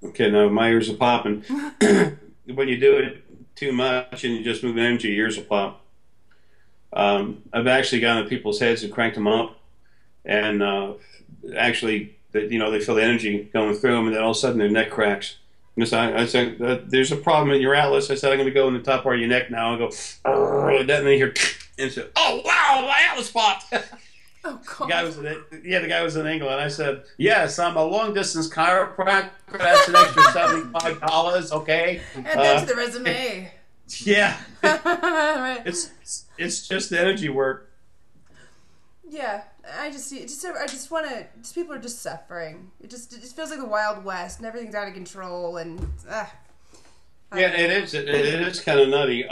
Okay, now my ears are popping. When you do it too much and you just move energy, your ears will pop. I've actually gone to people's heads and cranked them up, and actually, they feel the energy going through them, and then all of a sudden their neck cracks. I said, there's a problem in your atlas. I said, I'm going to go in the top part of your neck now. I go, and then you hear, and said, oh, wow, my atlas popped. Oh, God. The guy was in England. I said, yes, I'm a long-distance chiropractor. That's an extra $75, okay? Add that to the resume. Yeah. Right. It's just energy work. Yeah. I just want to. People are just suffering. It just feels like the Wild West, and everything's out of control. And yeah, it is. It is kind of nutty.